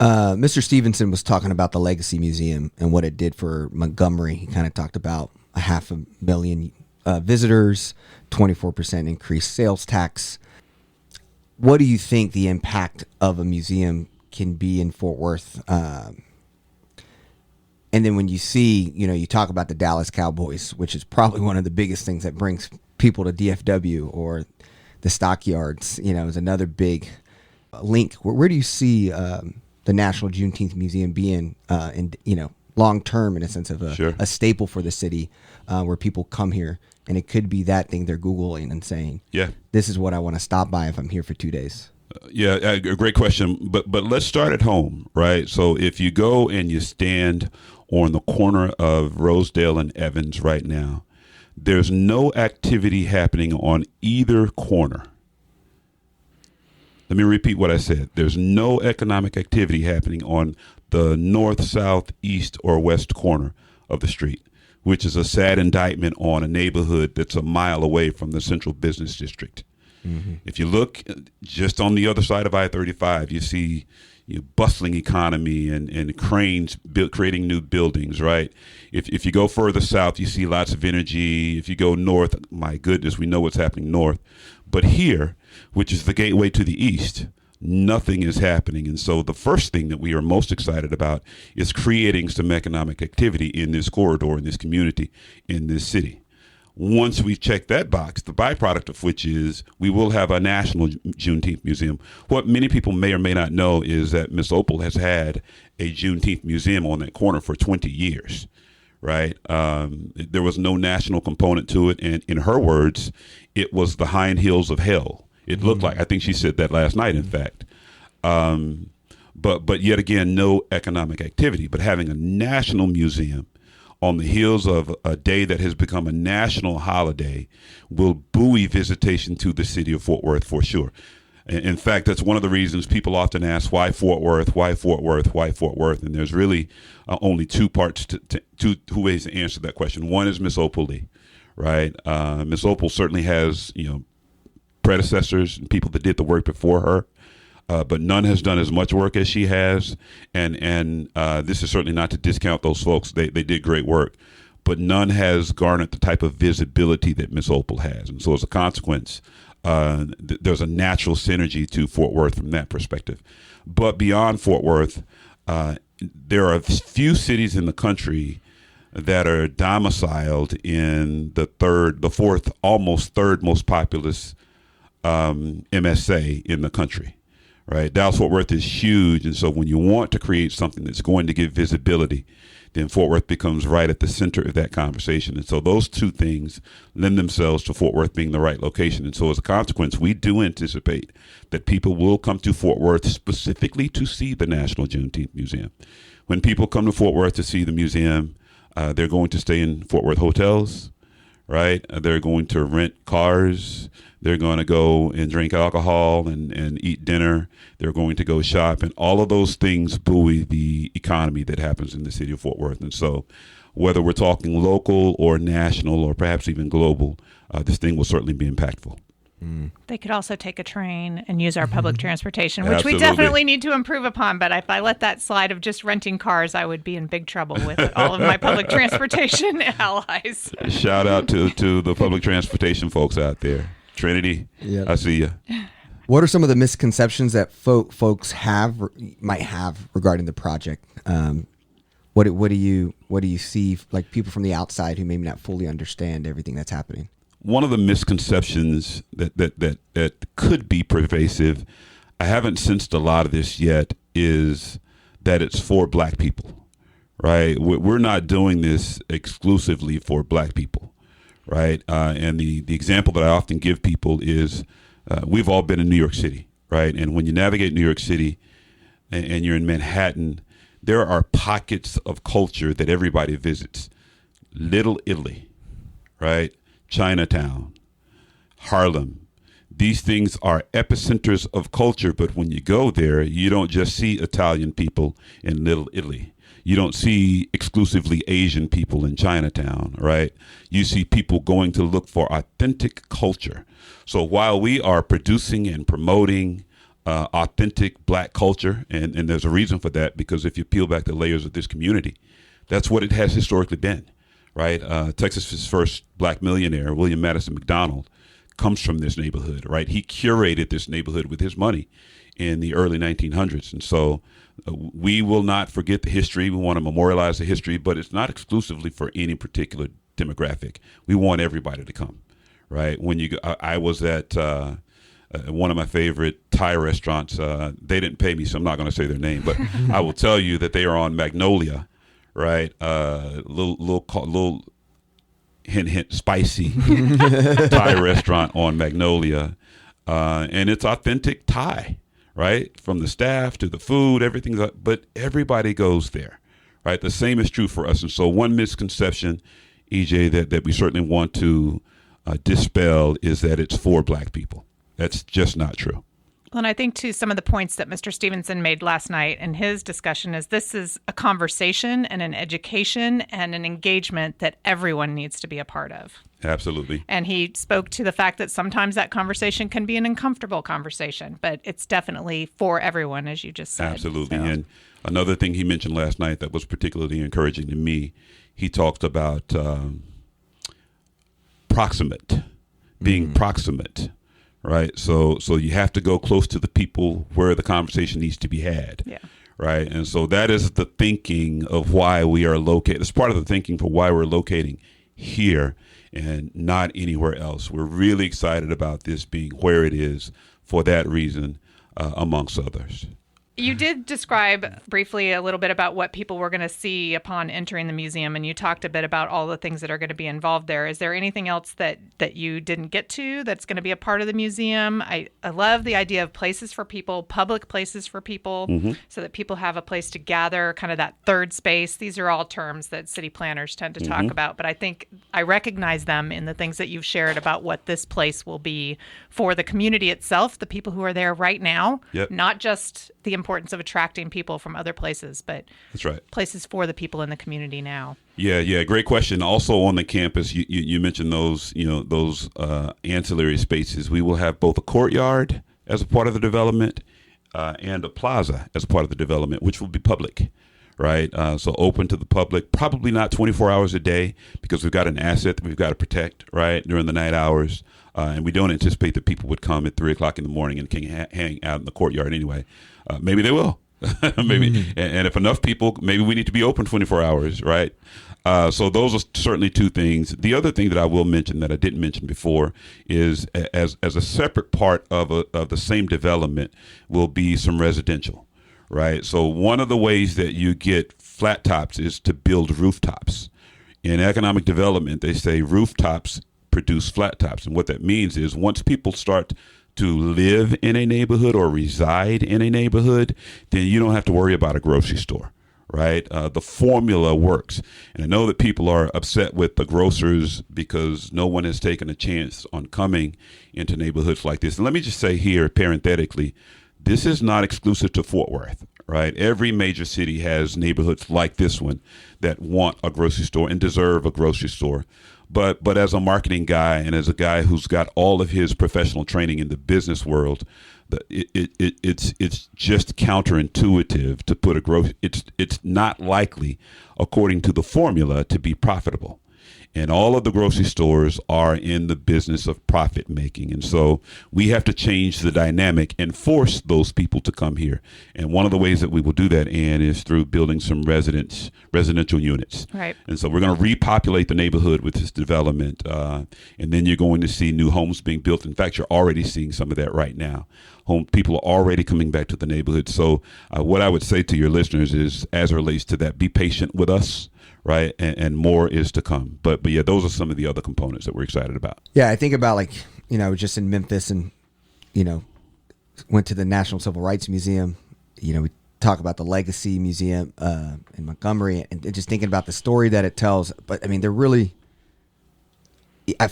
Mr. Stevenson was talking about the Legacy Museum and what it did for Montgomery. He kind of talked about 500,000 visitors, 24% increased sales tax. What do you think the impact of a museum can be in Fort Worth? And then when you see, you talk about the Dallas Cowboys, which is probably one of the biggest things that brings people to DFW, or the Stockyards, is another big link. Where do you see the National Juneteenth Museum being, long term, in a sense of a staple for the city, where people come here, and it could be that thing they're Googling and saying, Yeah. this is what I want to stop by if I'm here for 2 days. A great question. But let's start at home, right? So if you go and you stand on the corner of Rosedale and Evans right now, there's no activity happening on either corner. Let me repeat what I said. There's no economic activity happening on the north, south, east, or west corner of the street, which is a sad indictment on a neighborhood that's a mile away from the central business district. Mm-hmm. If you look just on the other side of I-35, you see bustling economy and cranes creating new buildings, right? If you go further south, you see lots of energy. If you go north, my goodness, we know what's happening north. But here, which is the gateway to the east, nothing is happening. And so the first thing that we are most excited about is creating some economic activity in this corridor, in this community, in this city. Once we've checked that box, the byproduct of which is we will have a National Juneteenth Museum. What many people may or may not know is that Miss Opal has had a Juneteenth Museum on that corner for 20 years, right? There was no national component to it. And in her words, it was the hind heels of hell. It looked like, I think she said that last night, in fact. But yet again, no economic activity. But having a national museum on the heels of a day that has become a national holiday will buoy visitation to the city of Fort Worth for sure. In fact, that's one of the reasons people often ask, why Fort Worth, why Fort Worth, why Fort Worth? And there's really only two ways to answer that question. One is Miss Opal Lee, right? Miss Opal certainly has, predecessors and people that did the work before her. But none has done as much work as she has, and this is certainly not to discount those folks. They did great work, but none has garnered the type of visibility that Miss Opal has. And so as a consequence, there's a natural synergy to Fort Worth from that perspective. But beyond Fort Worth, there are few cities in the country that are domiciled in the fourth, almost third most populous MSA in the country. right? Dallas-Fort Worth is huge. And so when you want to create something that's going to give visibility, then Fort Worth becomes right at the center of that conversation. And so those two things lend themselves to Fort Worth being the right location. And so as a consequence, we do anticipate that people will come to Fort Worth specifically to see the National Juneteenth Museum. When people come to Fort Worth to see the museum, they're going to stay in Fort Worth hotels, right? They're going to rent cars. They're going to go and drink alcohol and eat dinner. They're going to go shop. And all of those things buoy the economy that happens in the city of Fort Worth. And so whether we're talking local or national or perhaps even global, this thing will certainly be impactful. They could also take a train and use our public transportation, which Absolutely. we definitely need to improve upon. But if I let that slide of just renting cars, I would be in big trouble with all of my public transportation allies. Shout out to the public transportation folks out there. Trinity, Yeah. I see you. What are some of the misconceptions that folks might have regarding the project? What do you see, like people from the outside who maybe not fully understand everything that's happening? One of the misconceptions that could be pervasive, I haven't sensed a lot of this yet, is that it's for Black people, right? We're not doing this exclusively for Black people, right? And the example that I often give people is we've all been in New York City, right? And when you navigate New York City and you're in Manhattan, there are pockets of culture that everybody visits. Little Italy, right? Chinatown, Harlem. These things are epicenters of culture, but when you go there, you don't just see Italian people in Little Italy. You don't see exclusively Asian people in Chinatown, right? You see people going to look for authentic culture. So while we are producing and promoting authentic Black culture, and there's a reason for that, because if you peel back the layers of this community, that's what it has historically been. Right, Texas's first Black millionaire, William Madison McDonald, comes from this neighborhood. Right, he curated this neighborhood with his money in the early 1900s, and so we will not forget the history. We want to memorialize the history, but it's not exclusively for any particular demographic. We want everybody to come. Right, when you go, I was at one of my favorite Thai restaurants. They didn't pay me, so I'm not going to say their name, but I will tell you that they are on Magnolia. Right, little hint spicy Thai restaurant on Magnolia, and it's authentic Thai, right? From the staff to the food, everything. But everybody goes there, right? The same is true for us. And so, one misconception, EJ, that we certainly want to dispel is that it's for Black people. That's just not true. Well, and I think, too, some of the points that Mr. Stevenson made last night in his discussion is this is a conversation and an education and an engagement that everyone needs to be a part of. Absolutely. And he spoke to the fact that sometimes that conversation can be an uncomfortable conversation, but it's definitely for everyone, as you just said. Absolutely. So. And another thing he mentioned last night that was particularly encouraging to me, he talked about being proximate. Right. So you have to go close to the people where the conversation needs to be had. Yeah. Right. And so that is the thinking of why we are located. It's part of the thinking for why we're locating here and not anywhere else. We're really excited about this being where it is for that reason, amongst others. You did describe briefly a little bit about what people were going to see upon entering the museum, and you talked a bit about all the things that are going to be involved there. Is there anything else that you didn't get to that's going to be a part of the museum? I love the idea of places for people, public places for people, so that people have a place to gather, kind of that third space. These are all terms that city planners tend to talk about, but I think I recognize them in the things that you've shared about what this place will be for the community itself, the people who are there right now, not just the importance of attracting people from other places, but that's right, places for the people in the community now. Yeah, great question. Also on the campus, you mentioned those ancillary spaces. We will have both a courtyard as a part of the development and a plaza as a part of the development, which will be public. Right, so open to the public, probably not 24 hours a day because we've got an asset that we've got to protect, right, during the night hours. And we don't anticipate that people would come at 3 o'clock in the morning and can hang out in the courtyard anyway. Maybe they will. Maybe. And if enough people, maybe we need to be open 24 hours, right? So those are certainly two things. The other thing that I will mention that I didn't mention before is as a separate part of the same development will be some residential, right? So one of the ways that you get flat tops is to build rooftops. In economic development, they say rooftops produce flat tops. And what that means is once people start to live in a neighborhood or reside in a neighborhood, then you don't have to worry about a grocery store. Right? The formula works. And I know that people are upset with the grocers because no one has taken a chance on coming into neighborhoods like this. And let me just say here, parenthetically, this is not exclusive to Fort Worth, right? Every major city has neighborhoods like this one that want a grocery store and deserve a grocery store. But as a marketing guy and as a guy who's got all of his professional training in the business world, it's just counterintuitive to put a grocery. It's not likely, according to the formula, to be profitable. And all of the grocery stores are in the business of profit making. And so we have to change the dynamic and force those people to come here. And one of the ways that we will do that, Ann, is through building some residential units. Right. And so we're going to repopulate the neighborhood with this development. And then you're going to see new homes being built. In fact, you're already seeing some of that right now. People are already coming back to the neighborhood. So what I would say to your listeners is, as it relates to that, be patient with us. Right. And more is to come. But yeah, those are some of the other components that we're excited about. Yeah, I think about just in Memphis and, went to the National Civil Rights Museum. We talk about the Legacy Museum in Montgomery and just thinking about the story that it tells. But I mean, they're really,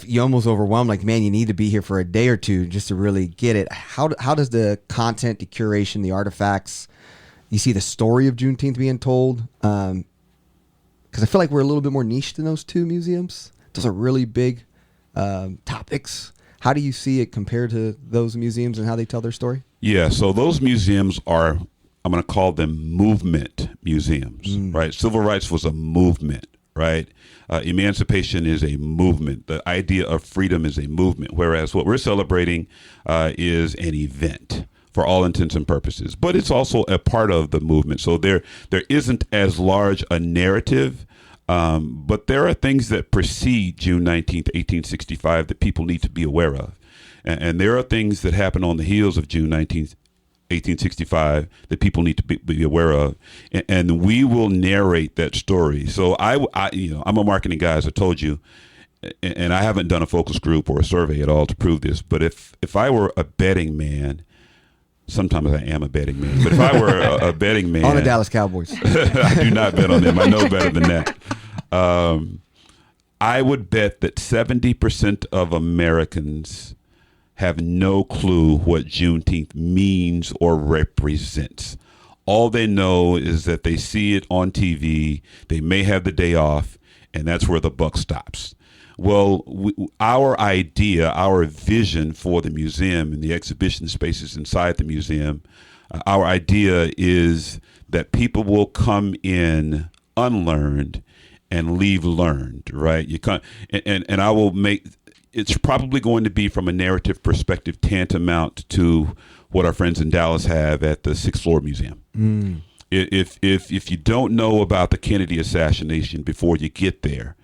you almost overwhelmed. Like, man, you need to be here for a day or two just to really get it. How does the content, the curation, the artifacts, you see the story of Juneteenth being told? Because I feel like we're a little bit more niche than those two museums. Those are really big topics. How do you see it compared to those museums and how they tell their story? Yeah, so those museums are, I'm going to call them movement museums, right? Civil rights was a movement, right? Emancipation is a movement. The idea of freedom is a movement, whereas what we're celebrating is an event for all intents and purposes, but it's also a part of the movement. So there isn't as large a narrative, but there are things that precede June 19th, 1865 that people need to be aware of. And there are things that happen on the heels of June 19th, 1865 that people need to be aware of. And we will narrate that story. So I'm a marketing guy, as I told you, and I haven't done a focus group or a survey at all to prove this, but if I were a betting man, sometimes I am a betting man, but if I were a betting man... On the Dallas Cowboys. I do not bet on them. I know better than that. I would bet that 70% of Americans have no clue what Juneteenth means or represents. All they know is that they see it on TV, they may have the day off, and that's where the buck stops. Well, our idea, our vision for the museum and the exhibition spaces inside the museum, our idea is that people will come in unlearned and leave learned, right? You can't, and I will make, it's probably going to be from a narrative perspective tantamount to what our friends in Dallas have at the Sixth Floor Museum. If you don't know about the Kennedy assassination before you get there,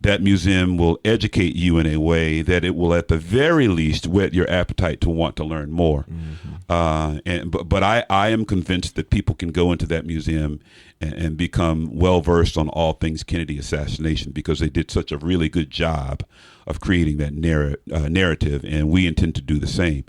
that museum will educate you in a way that it will, at the very least, whet your appetite to want to learn more. But I am convinced that people can go into that museum and become well versed on all things Kennedy assassination because they did such a really good job of creating that narrative, and we intend to do the same.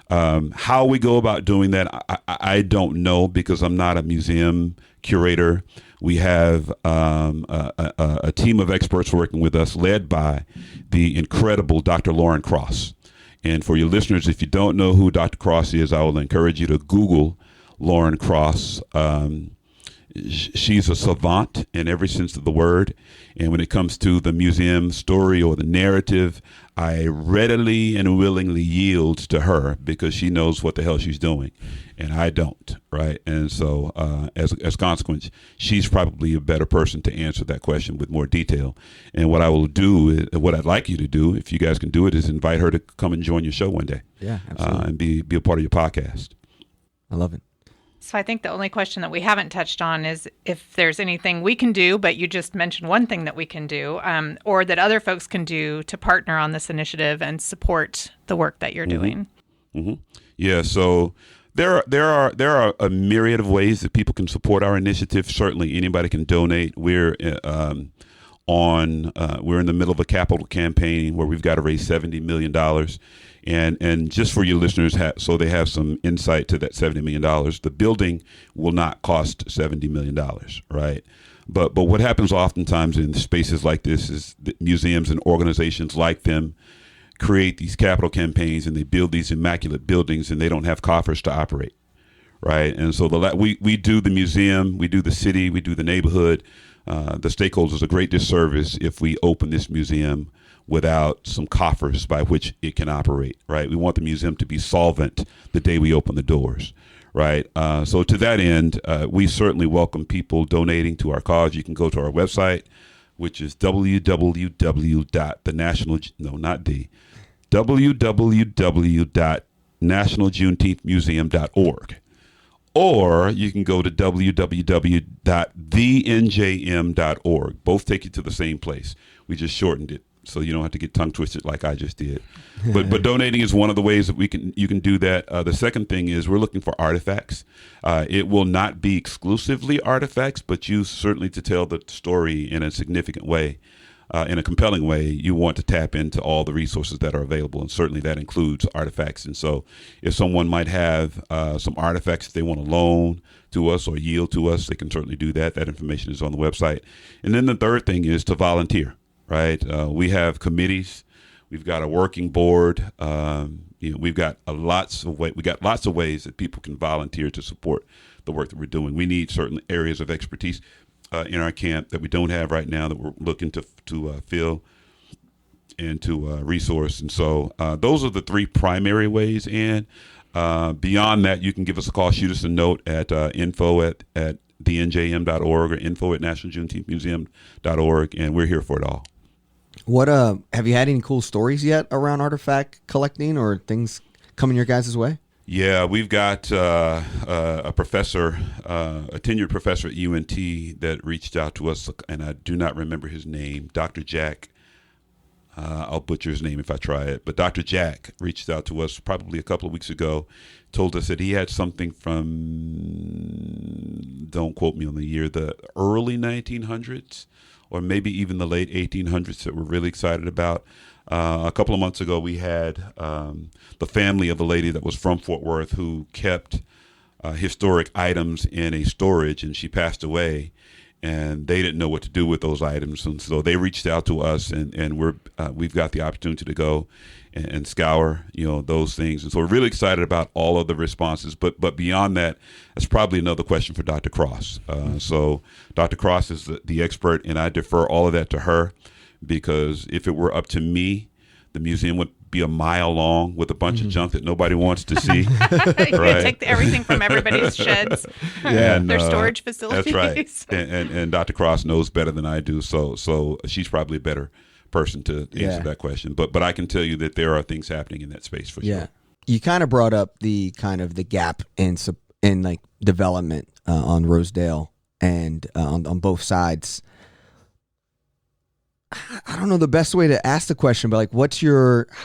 How we go about doing that, I don't know because I'm not a museum curator. We have a team of experts working with us led by the incredible Dr. Lauren Cross. And for your listeners, if you don't know who Dr. Cross is, I will encourage you to Google Lauren Cross. She's a savant in every sense of the word. And when it comes to the museum story or the narrative, I readily and willingly yield to her because she knows what the hell she's doing and I don't, right? And so as a consequence, she's probably a better person to answer that question with more detail. And what I will do, what I'd like you to do, if you guys can do it, is invite her to come and join your show one day. Yeah, absolutely. And be a part of your podcast. I love it. So I think the only question that we haven't touched on is if there's anything we can do, but you just mentioned one thing that we can do, or that other folks can do to partner on this initiative and support the work that you're doing. Yeah, so there are a myriad of ways that people can support our initiative. Certainly, anybody can donate. We're we're in the middle of a capital campaign where we've got to raise $70 million. And just for your listeners, so they have some insight to that $70 million, the building will not cost $70 million, right? But what happens oftentimes in spaces like this is that museums and organizations like them create these capital campaigns and they build these immaculate buildings and they don't have coffers to operate, right? And so we do the museum, we do the city, we do the neighborhood. The stakeholders a great disservice if we open this museum without some coffers by which it can operate, right? We want the museum to be solvent the day we open the doors, right? So to that end, we certainly welcome people donating to our cause. You can go to our website, which is www.nationaljuneteenthmuseum.org. Or you can go to www.thenjm.org. Both take you to the same place. We just shortened it so you don't have to get tongue twisted like I just did. But donating is one of the ways that you can do that. The second thing is we're looking for artifacts. It will not be exclusively artifacts, but you certainly to tell the story in a significant way. In a compelling way, you want to tap into all the resources that are available, and certainly that includes artifacts. And so if someone might have some artifacts they want to loan to us or yield to us, they can certainly do that. That information is on the website. And then the third thing is to volunteer, right? We have committees. We've got a working board. We've got lots of ways that people can volunteer to support the work that we're doing. We need certain areas of expertise in our camp that we don't have right now that we're looking to fill and to resource. And so those are the three primary ways. And beyond that, you can give us a call, shoot us a note at info@thenjm.org or info@nationaljuneteenthmuseum.org, and we're here for it all. What have you had any cool stories yet around artifact collecting or things coming your guys' way? Yeah, we've got a professor, a tenured professor at UNT that reached out to us, and I do not remember his name, Dr. Jack. I'll butcher his name if I try it, but Dr. Jack reached out to us probably a couple of weeks ago, told us that he had something from, don't quote me on the year, the early 1900s, or maybe even the late 1800s that we're really excited about. A couple of months ago, we had the family of a lady that was from Fort Worth who kept historic items in a storage, and she passed away, and they didn't know what to do with those items, and so they reached out to us, and we've got the opportunity to go and scour, those things, and so we're really excited about all of the responses. But beyond that, that's probably another question for Dr. Cross. So Dr. Cross is the expert, and I defer all of that to her. Because if it were up to me, the museum would be a mile long with a bunch of junk that nobody wants to see. Right? Take everything from everybody's sheds, and their storage facilities. That's right. And Dr. Cross knows better than I do, so she's probably a better person to answer that question. But I can tell you that there are things happening in that space for sure. You kind of brought up the gap in like development on Rosedale and on both sides. I don't know the best way to ask the question, but like, how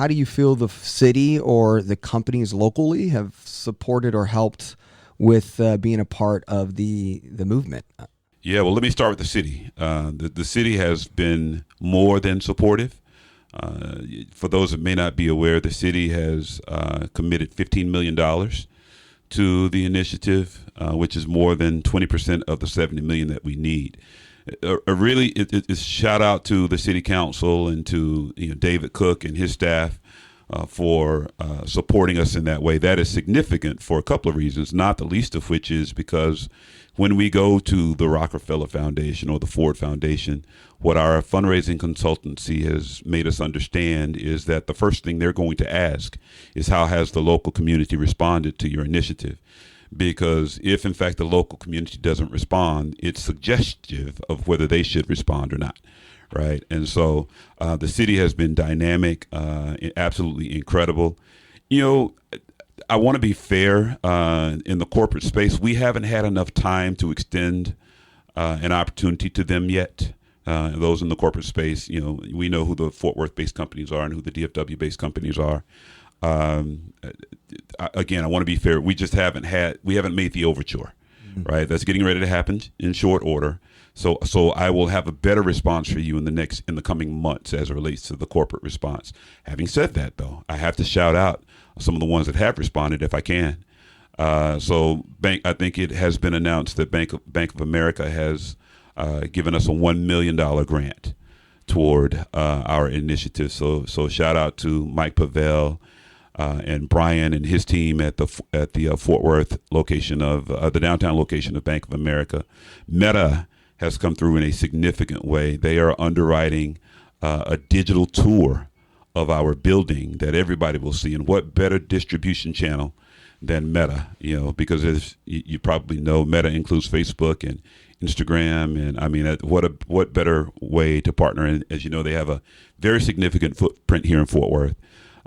do you feel the city or the companies locally have supported or helped with being a part of the movement? Yeah, well, let me start with the city. The city has been more than supportive. For those that may not be aware, the city has committed $15 million to the initiative, which is more than 20% of the $70 million that we need. It's shout out to the city council and to David Cook and his staff for supporting us in that way. That is significant for a couple of reasons, not the least of which is because when we go to the Rockefeller Foundation or the Ford Foundation, what our fundraising consultancy has made us understand is that the first thing they're going to ask is how has the local community responded to your initiative? Because if, in fact, the local community doesn't respond, it's suggestive of whether they should respond or not, right? And so the city has been dynamic, absolutely incredible. I want to be fair in the corporate space. We haven't had enough time to extend an opportunity to them yet. Those in the corporate space, we know who the Fort Worth-based companies are and who the DFW-based companies are. Again, I want to be fair. We just haven't made the overture, right? That's getting ready to happen in short order. So I will have a better response for you in the coming months as it relates to the corporate response. Having said that, though, I have to shout out some of the ones that have responded if I can. I think it has been announced that Bank of America has given us a $1 million grant toward our initiative. So shout out to Mike Pavel and Brian and his team at the Fort Worth location of the downtown location of Bank of America. Meta has come through in a significant way. They are underwriting a digital tour of our building that everybody will see. And what better distribution channel than Meta? Because as you probably know, Meta includes Facebook and Instagram, and I mean, what better way to partner? And as you know, they have a very significant footprint here in Fort Worth.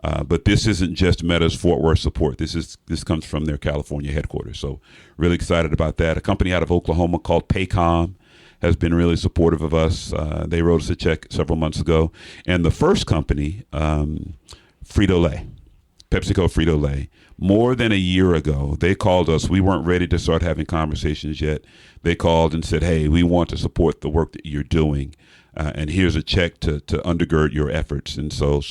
But this isn't just Meta's Fort Worth support. This comes from their California headquarters. So really excited about that. A company out of Oklahoma called Paycom has been really supportive of us. They wrote us a check several months ago. And the first company, Frito-Lay, PepsiCo Frito-Lay, more than a year ago, they called us. We weren't ready to start having conversations yet. They called and said, hey, we want to support the work that you're doing. And here's a check to undergird your efforts. And so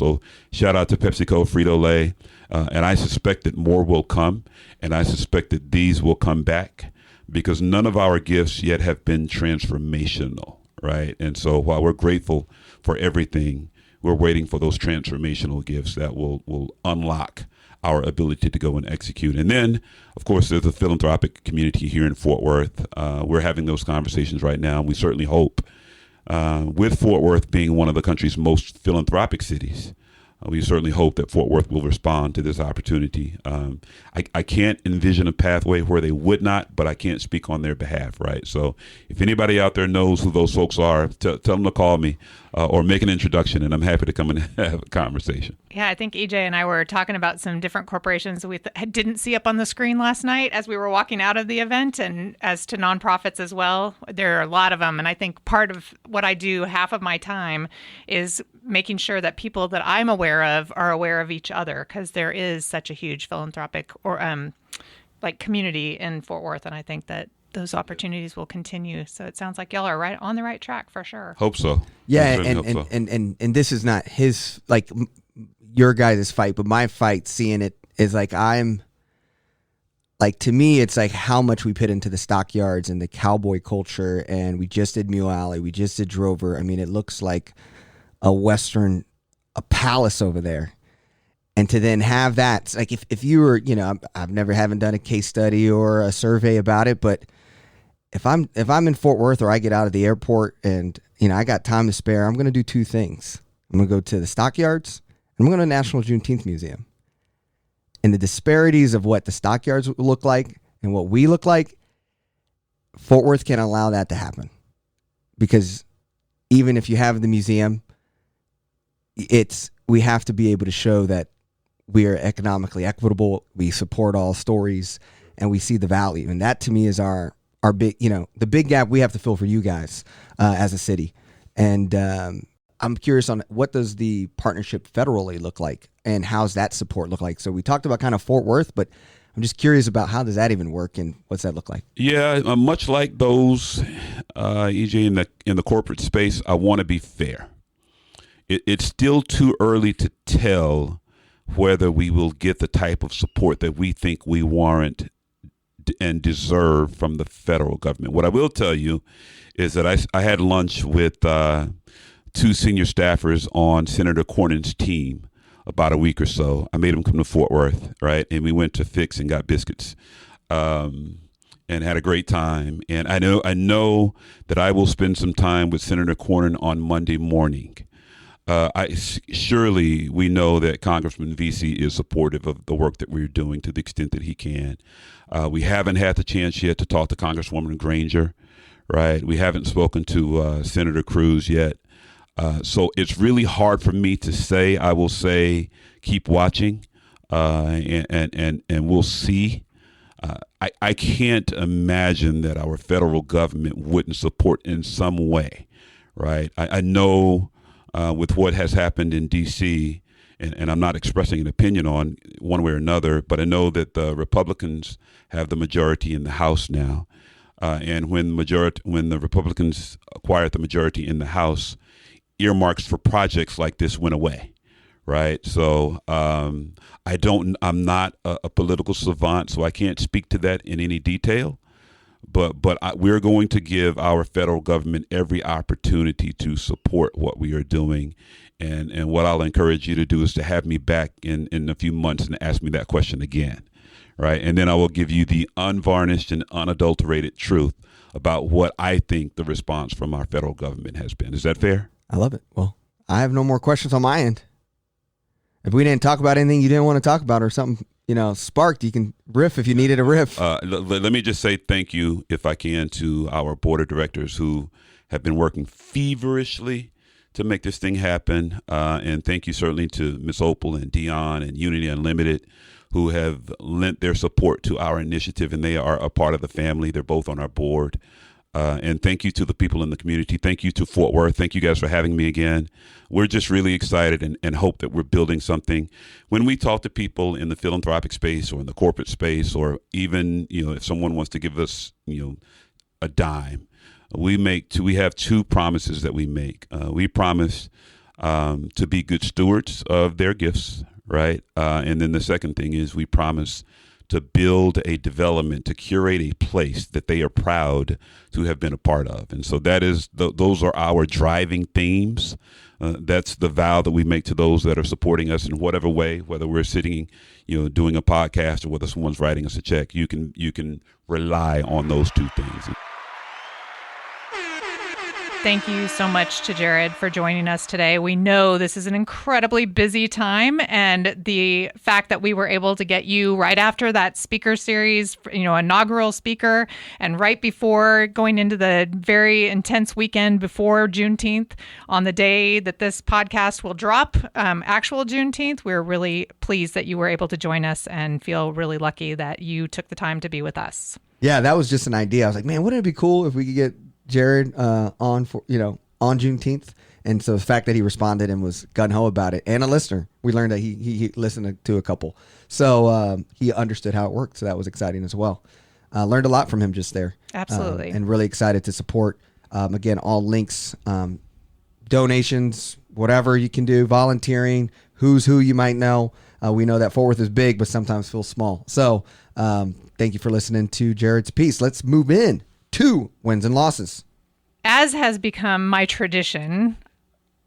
shout out to PepsiCo, Frito-Lay. And I suspect that more will come. And I suspect that these will come back because none of our gifts yet have been transformational, right? And so while we're grateful for everything, we're waiting for those transformational gifts that will unlock our ability to go and execute. And then, of course, there's a philanthropic community here in Fort Worth. We're having those conversations right now. And we certainly hope with Fort Worth being one of the country's most philanthropic cities, we certainly hope that Fort Worth will respond to this opportunity. I can't envision a pathway where they would not, but I can't speak on their behalf, right? So if anybody out there knows who those folks are, tell them to call me or make an introduction, and I'm happy to come and have a conversation. Yeah, I think EJ and I were talking about some different corporations we didn't see up on the screen last night as we were walking out of the event, and as to nonprofits as well. There are a lot of them, and I think part of what I do half of my time is making sure that people that I'm aware of are aware of each other, because there is such a huge philanthropic or community in Fort Worth, and I think that those opportunities will continue. So it sounds like y'all are right on the right track for sure. Hope so. Yeah, and this is not his your guys' fight, but my fight seeing it is I'm to me it's how much we put into the stockyards and the cowboy culture, and we just did Mule Alley, we just did Drover. I mean, it looks like a palace over there. And to then have that, if you were, haven't done a case study or a survey about it, but if I'm in Fort Worth or I get out of the airport and, I got time to spare, I'm going to do two things. I'm going to go to the stockyards and I'm going to the National Juneteenth Museum. And the disparities of what the stockyards look like and what we look like, Fort Worth can't allow that to happen. Because even if you have the museum, we have to be able to show that we are economically equitable, we support all stories, and we see the value. And that to me is our big, the big gap we have to fill for you guys as a city. And I'm curious on what does the partnership federally look like and how's that support look like? So we talked about kind of Fort Worth, but I'm just curious about how does that even work and what's that look like? Yeah, much like those, EJ, in the corporate space, I want to be fair. It's still too early to tell whether we will get the type of support that we think we warrant and deserve from the federal government. What I will tell you is that I had lunch with two senior staffers on Senator Cornyn's team about a week or so. I made them come to Fort Worth, right? And we went to Fix and got biscuits and had a great time. And I know that I will spend some time with Senator Cornyn on Monday morning. Surely we know that Congressman Vesey is supportive of the work that we're doing to the extent that he can. We haven't had the chance yet to talk to Congresswoman Granger, right? We haven't spoken to Senator Cruz yet. So it's really hard for me to say. I will say keep watching. and we'll see. I can't imagine that our federal government wouldn't support in some way, right? I know with what has happened in D.C., and I'm not expressing an opinion on one way or another, but I know that the Republicans have the majority in the House now. And when the Republicans acquired the majority in the House, earmarks for projects like this went away, right? So I'm not a political savant, so I can't speak to that in any detail. But we're going to give our federal government every opportunity to support what we are doing. And what I'll encourage you to do is to have me back in a few months and ask me that question again, right? And then I will give you the unvarnished and unadulterated truth about what I think the response from our federal government has been. Is that fair? I love it. Well, I have no more questions on my end. If we didn't talk about anything you didn't want to talk about or something, sparked, you can riff if you needed a riff. Let me just say thank you, if I can, to our board of directors who have been working feverishly to make this thing happen. And thank you certainly to Ms. Opal and Dion and Unity Unlimited, who have lent their support to our initiative, and they are a part of the family. They're both on our board. And thank you to the people in the community. Thank you to Fort Worth. Thank you guys for having me again. We're just really excited and hope that we're building something. When we talk to people in the philanthropic space or in the corporate space, or even, if someone wants to give us, a dime, we have two promises that we make. We promise to be good stewards of their gifts, right? And then the second thing is we promise to build a development, to curate a place that they are proud to have been a part of. And so those are our driving themes. That's the vow that we make to those that are supporting us in whatever way, whether we're sitting, doing a podcast, or whether someone's writing us a check. You can rely on those two things. Thank you so much to Jared for joining us today. We know this is an incredibly busy time, and the fact that we were able to get you right after that speaker series, inaugural speaker, and right before going into the very intense weekend before Juneteenth, on the day that this podcast will drop, actual Juneteenth, we're really pleased that you were able to join us and feel really lucky that you took the time to be with us. Yeah, that was just an idea. I was like, man, wouldn't it be cool if we could get Jared on Juneteenth? And so the fact that he responded and was gung-ho about it, and a listener, we learned that he listened to a couple, so he understood how it worked, so that was exciting as well. Learned a lot from him just there. Absolutely. And really excited to support. Again, all links, donations, whatever you can do, volunteering, who's who you might know. We know that Fort Worth is big, but sometimes feels small. So thank you for listening to Jared's piece. Let's move in to wins and losses. As has become my tradition,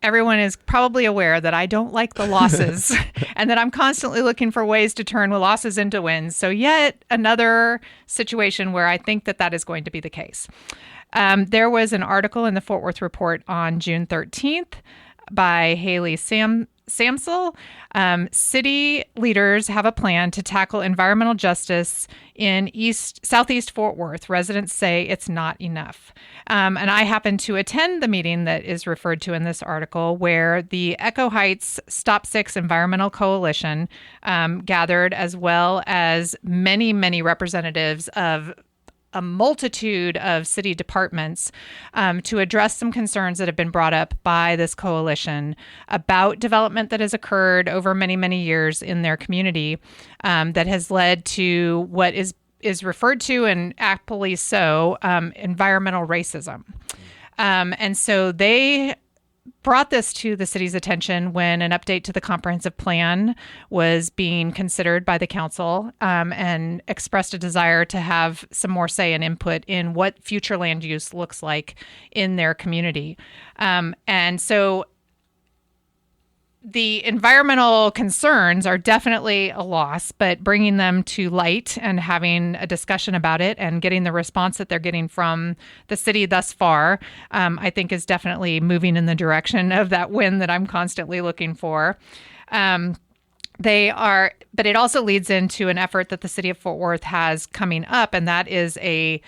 everyone is probably aware that I don't like the losses and that I'm constantly looking for ways to turn losses into wins. So yet another situation where I think that is going to be the case. There was an article in the Fort Worth Report on June 13th by Haley Samsel. City leaders have a plan to tackle environmental justice in Southeast Fort Worth. Residents say it's not enough. And I happened to attend the meeting that is referred to in this article, where the Echo Heights Stop 6 Environmental Coalition gathered, as well as many, many representatives of a multitude of city departments to address some concerns that have been brought up by this coalition about development that has occurred over many, many years in their community that has led to what is referred to, and aptly so, environmental racism. And so they brought this to the city's attention when an update to the comprehensive plan was being considered by the council, and expressed a desire to have some more say and input in what future land use looks like in their community. And so the environmental concerns are definitely a loss, but bringing them to light and having a discussion about it and getting the response that they're getting from the city thus far, I think is definitely moving in the direction of that win that I'm constantly looking for. But it also leads into an effort that the city of Fort Worth has coming up, and that is a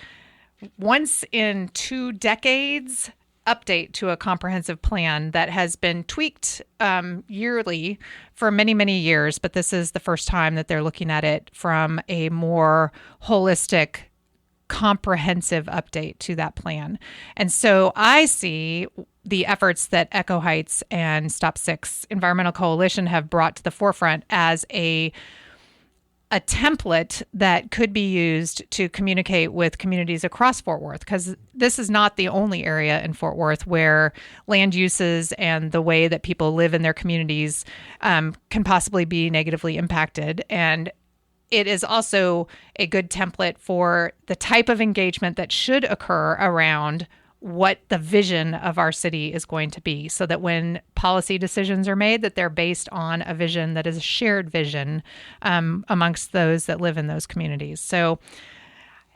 once in 2 decades update to a comprehensive plan that has been tweaked yearly for many, many years. But this is the first time that they're looking at it from a more holistic, comprehensive update to that plan. And so I see the efforts that Echo Heights and Stop 6 Environmental Coalition have brought to the forefront as a template that could be used to communicate with communities across Fort Worth, because this is not the only area in Fort Worth where land uses and the way that people live in their communities can possibly be negatively impacted. And it is also a good template for the type of engagement that should occur around what the vision of our city is going to be, so that when policy decisions are made, that they're based on a vision that is a shared vision amongst those that live in those communities. So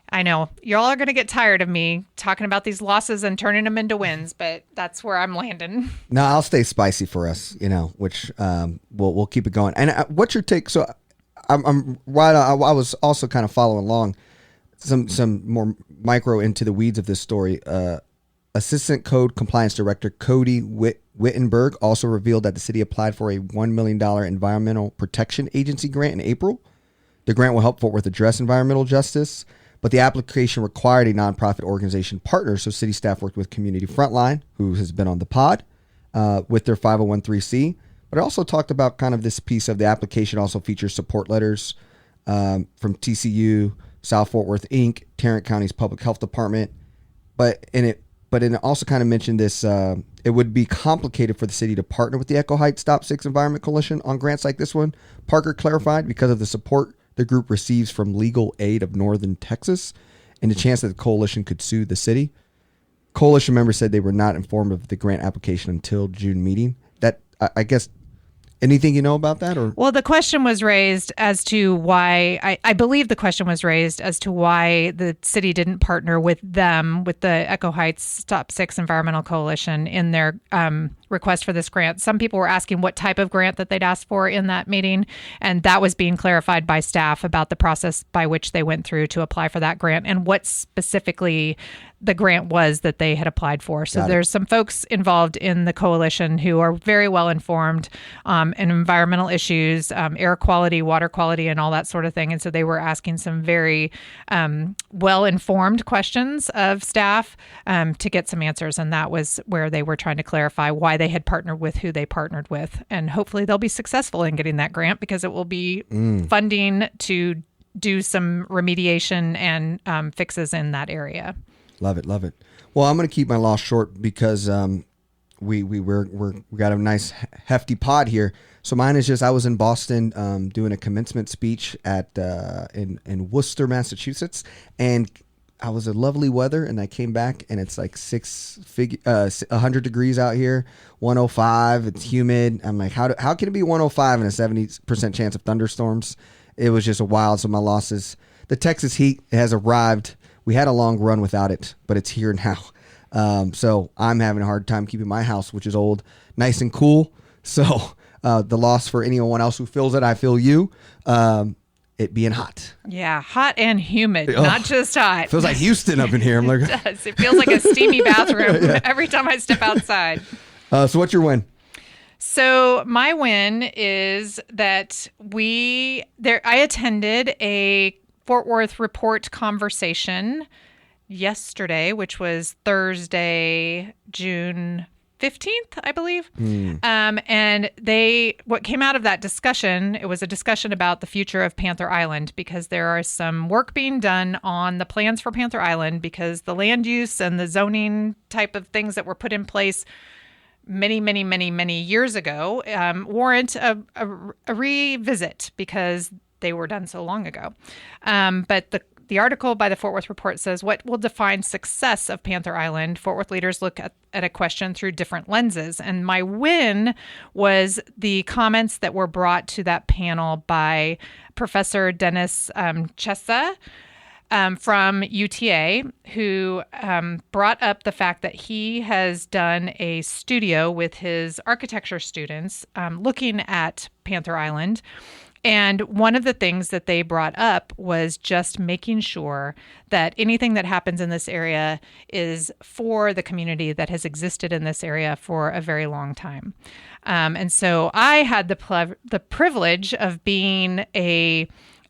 I know y'all are going to get tired of me talking about these losses and turning them into wins, but that's where I'm landing. No, I'll stay spicy for us, which we'll keep it going. And what's your take? So I'm right. I was also kind of following along some more micro into the weeds of this story. Assistant Code Compliance Director Cody Wittenberg also revealed that the city applied for a $1 million Environmental Protection Agency grant in April. The grant will help Fort Worth address environmental justice, but the application required a nonprofit organization partner, so city staff worked with Community Frontline, who has been on the pod, with their 501(c). But it also talked about kind of this piece of the application also features support letters from TCU, South Fort Worth Inc., Tarrant County's Public Health Department, but it also kind of mentioned this, it would be complicated for the city to partner with the Echo Heights Stop 6 Environment Coalition on grants like this one. Parker clarified because of the support the group receives from Legal Aid of Northern Texas and the chance that the coalition could sue the city. Coalition members said they were not informed of the grant application until June meeting. That, I guess, anything you know about that? Or well, the question was raised as to why, I believe the question was raised as to why the city didn't partner with them, with the Echo Heights Stop 6 Environmental Coalition in their request for this grant. Some people were asking what type of grant that they'd asked for in that meeting, and that was being clarified by staff about the process by which they went through to apply for that grant and what specifically the grant was that they had applied for. So there's some folks involved in the coalition who are very well informed in environmental issues, air quality, water quality, and all that sort of thing. And so they were asking some very well-informed questions of staff to get some answers. And that was where they were trying to clarify why they had partnered with who they partnered with. And hopefully they'll be successful in getting that grant, because it will be funding to do some remediation and fixes in that area. Love it, love it. Well, I'm going to keep my loss short because we got a nice hefty pod here. So mine is just, I was in Boston doing a commencement speech at in Worcester, Massachusetts, and I was in lovely weather, and I came back and it's like 100 degrees out here, 105. It's humid. I'm like, how can it be 105 and a 70% chance of thunderstorms? It was just a wild. So my losses. The Texas heat has arrived. We had a long run without it, but it's here now. So I'm having a hard time keeping my house, which is old, nice and cool. So the loss for anyone else who feels it, I feel you. It being hot. Yeah, hot and humid, not just hot. Feels like Houston up in here. I'm like, it does. It feels like a steamy bathroom every time I step outside. So what's your win? So my win is that I attended a Fort Worth Report conversation yesterday, which was Thursday, June 15th, I believe. And what came out of that discussion, it was a discussion about the future of Panther Island, because there are some work being done on the plans for Panther Island, because the land use and the zoning type of things that were put in place many years ago warrant a revisit, because they were done so long ago. But the article by the Fort Worth Report says, what will define success of Panther Island? Fort Worth leaders look at a question through different lenses. And my win was the comments that were brought to that panel by Professor Dennis Chessa from UTA, who brought up the fact that he has done a studio with his architecture students looking at Panther Island. And one of the things that they brought up was just making sure that anything that happens in this area is for the community that has existed in this area for a very long time. And so I had the privilege of being a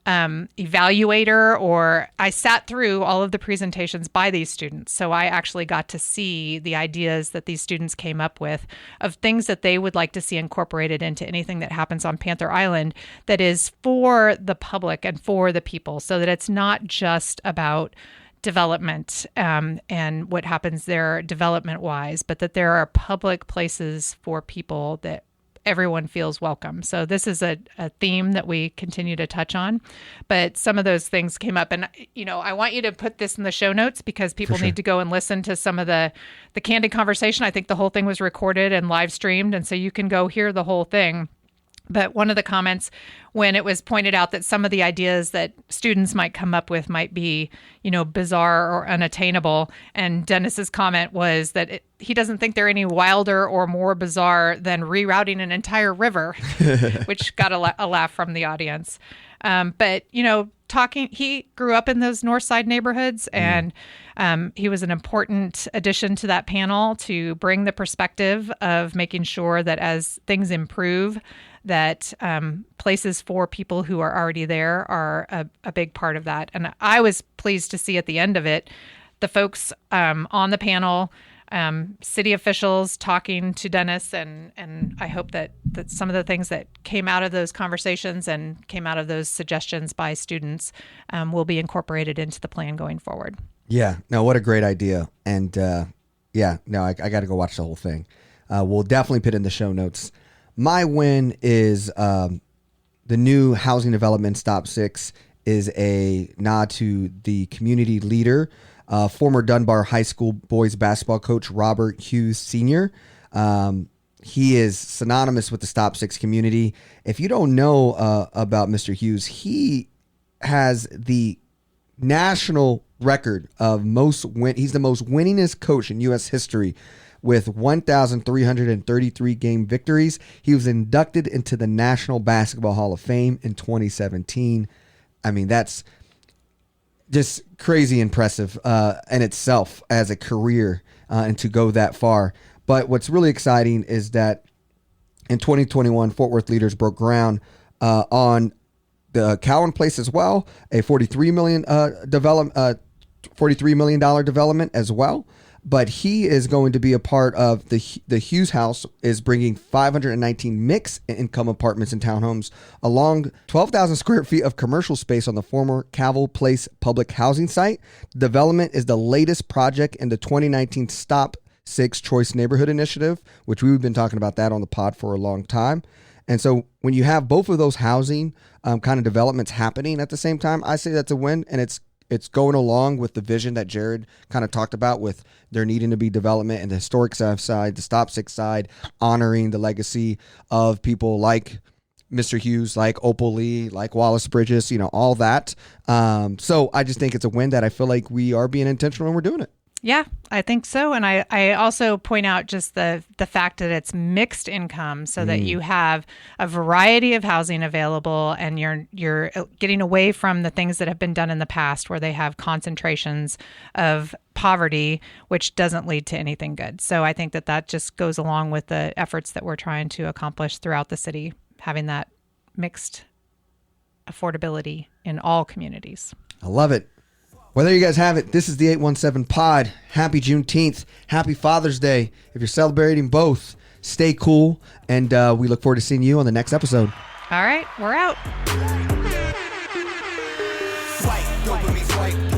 evaluator, or I sat through all of the presentations by these students. So I actually got to see the ideas that these students came up with of things that they would like to see incorporated into anything that happens on Panther Island that is for the public and for the people, so that it's not just about development and what happens there development wise, but that there are public places for people that everyone feels welcome. So this is a theme that we continue to touch on, but some of those things came up, and I want you to put this in the show notes because people need to go and listen to some of the candid conversation. I think the whole thing was recorded and live streamed, and so you can go hear the whole thing. But one of the comments when it was pointed out that some of the ideas that students might come up with might be, bizarre or unattainable. And Dennis's comment was that he doesn't think they're any wilder or more bizarre than rerouting an entire river, which got a laugh from the audience. But he grew up in those North Side neighborhoods, and he was an important addition to that panel to bring the perspective of making sure that as things improve, that places for people who are already there are a big part of that. And I was pleased to see at the end of it, the folks on the panel, city officials talking to Dennis, and I hope that some of the things that came out of those conversations and came out of those suggestions by students will be incorporated into the plan going forward. Yeah, no, what a great idea. And I got to go watch the whole thing. We'll definitely put in the show notes. My win is the new housing development Stop 6 is a nod to the community leader, former Dunbar High School boys basketball coach Robert Hughes Sr. He is synonymous with the Stop 6 community. If you don't know about Mr. Hughes, he has the national record of he's the most winningest coach in U.S. history with 1,333 game victories. He was inducted into the National Basketball Hall of Fame in 2017. I mean, that's just crazy impressive in itself as a career and to go that far. But what's really exciting is that in 2021, Fort Worth leaders broke ground on the Cowan Place as well, a $43 million development as well. But he is going to be a part of the Hughes House is bringing 519 mixed income apartments and townhomes along 12,000 square feet of commercial space on the former Cavill Place public housing site. The development is the latest project in the 2019 Stop 6 Choice Neighborhood Initiative, which we've been talking about that on the pod for a long time. And so when you have both of those housing kind of developments happening at the same time, I say that's a win, and it's going along with the vision that Jared kind of talked about with there needing to be development in the historic side, the Stop 6 side, honoring the legacy of people like Mr. Hughes, like Opal Lee, like Wallace Bridges, all that. So I just think it's a win that I feel like we are being intentional and we're doing it. Yeah, I think so. And I also point out just the fact that it's mixed income so that you have a variety of housing available, and you're getting away from the things that have been done in the past where they have concentrations of poverty, which doesn't lead to anything good. So I think that just goes along with the efforts that we're trying to accomplish throughout the city, having that mixed affordability in all communities. I love it. Well, there you guys have it. This is the 817 Pod. Happy Juneteenth. Happy Father's Day. If you're celebrating both, stay cool. And we look forward to seeing you on the next episode. All right, we're out. Swipe, dopamine swipe.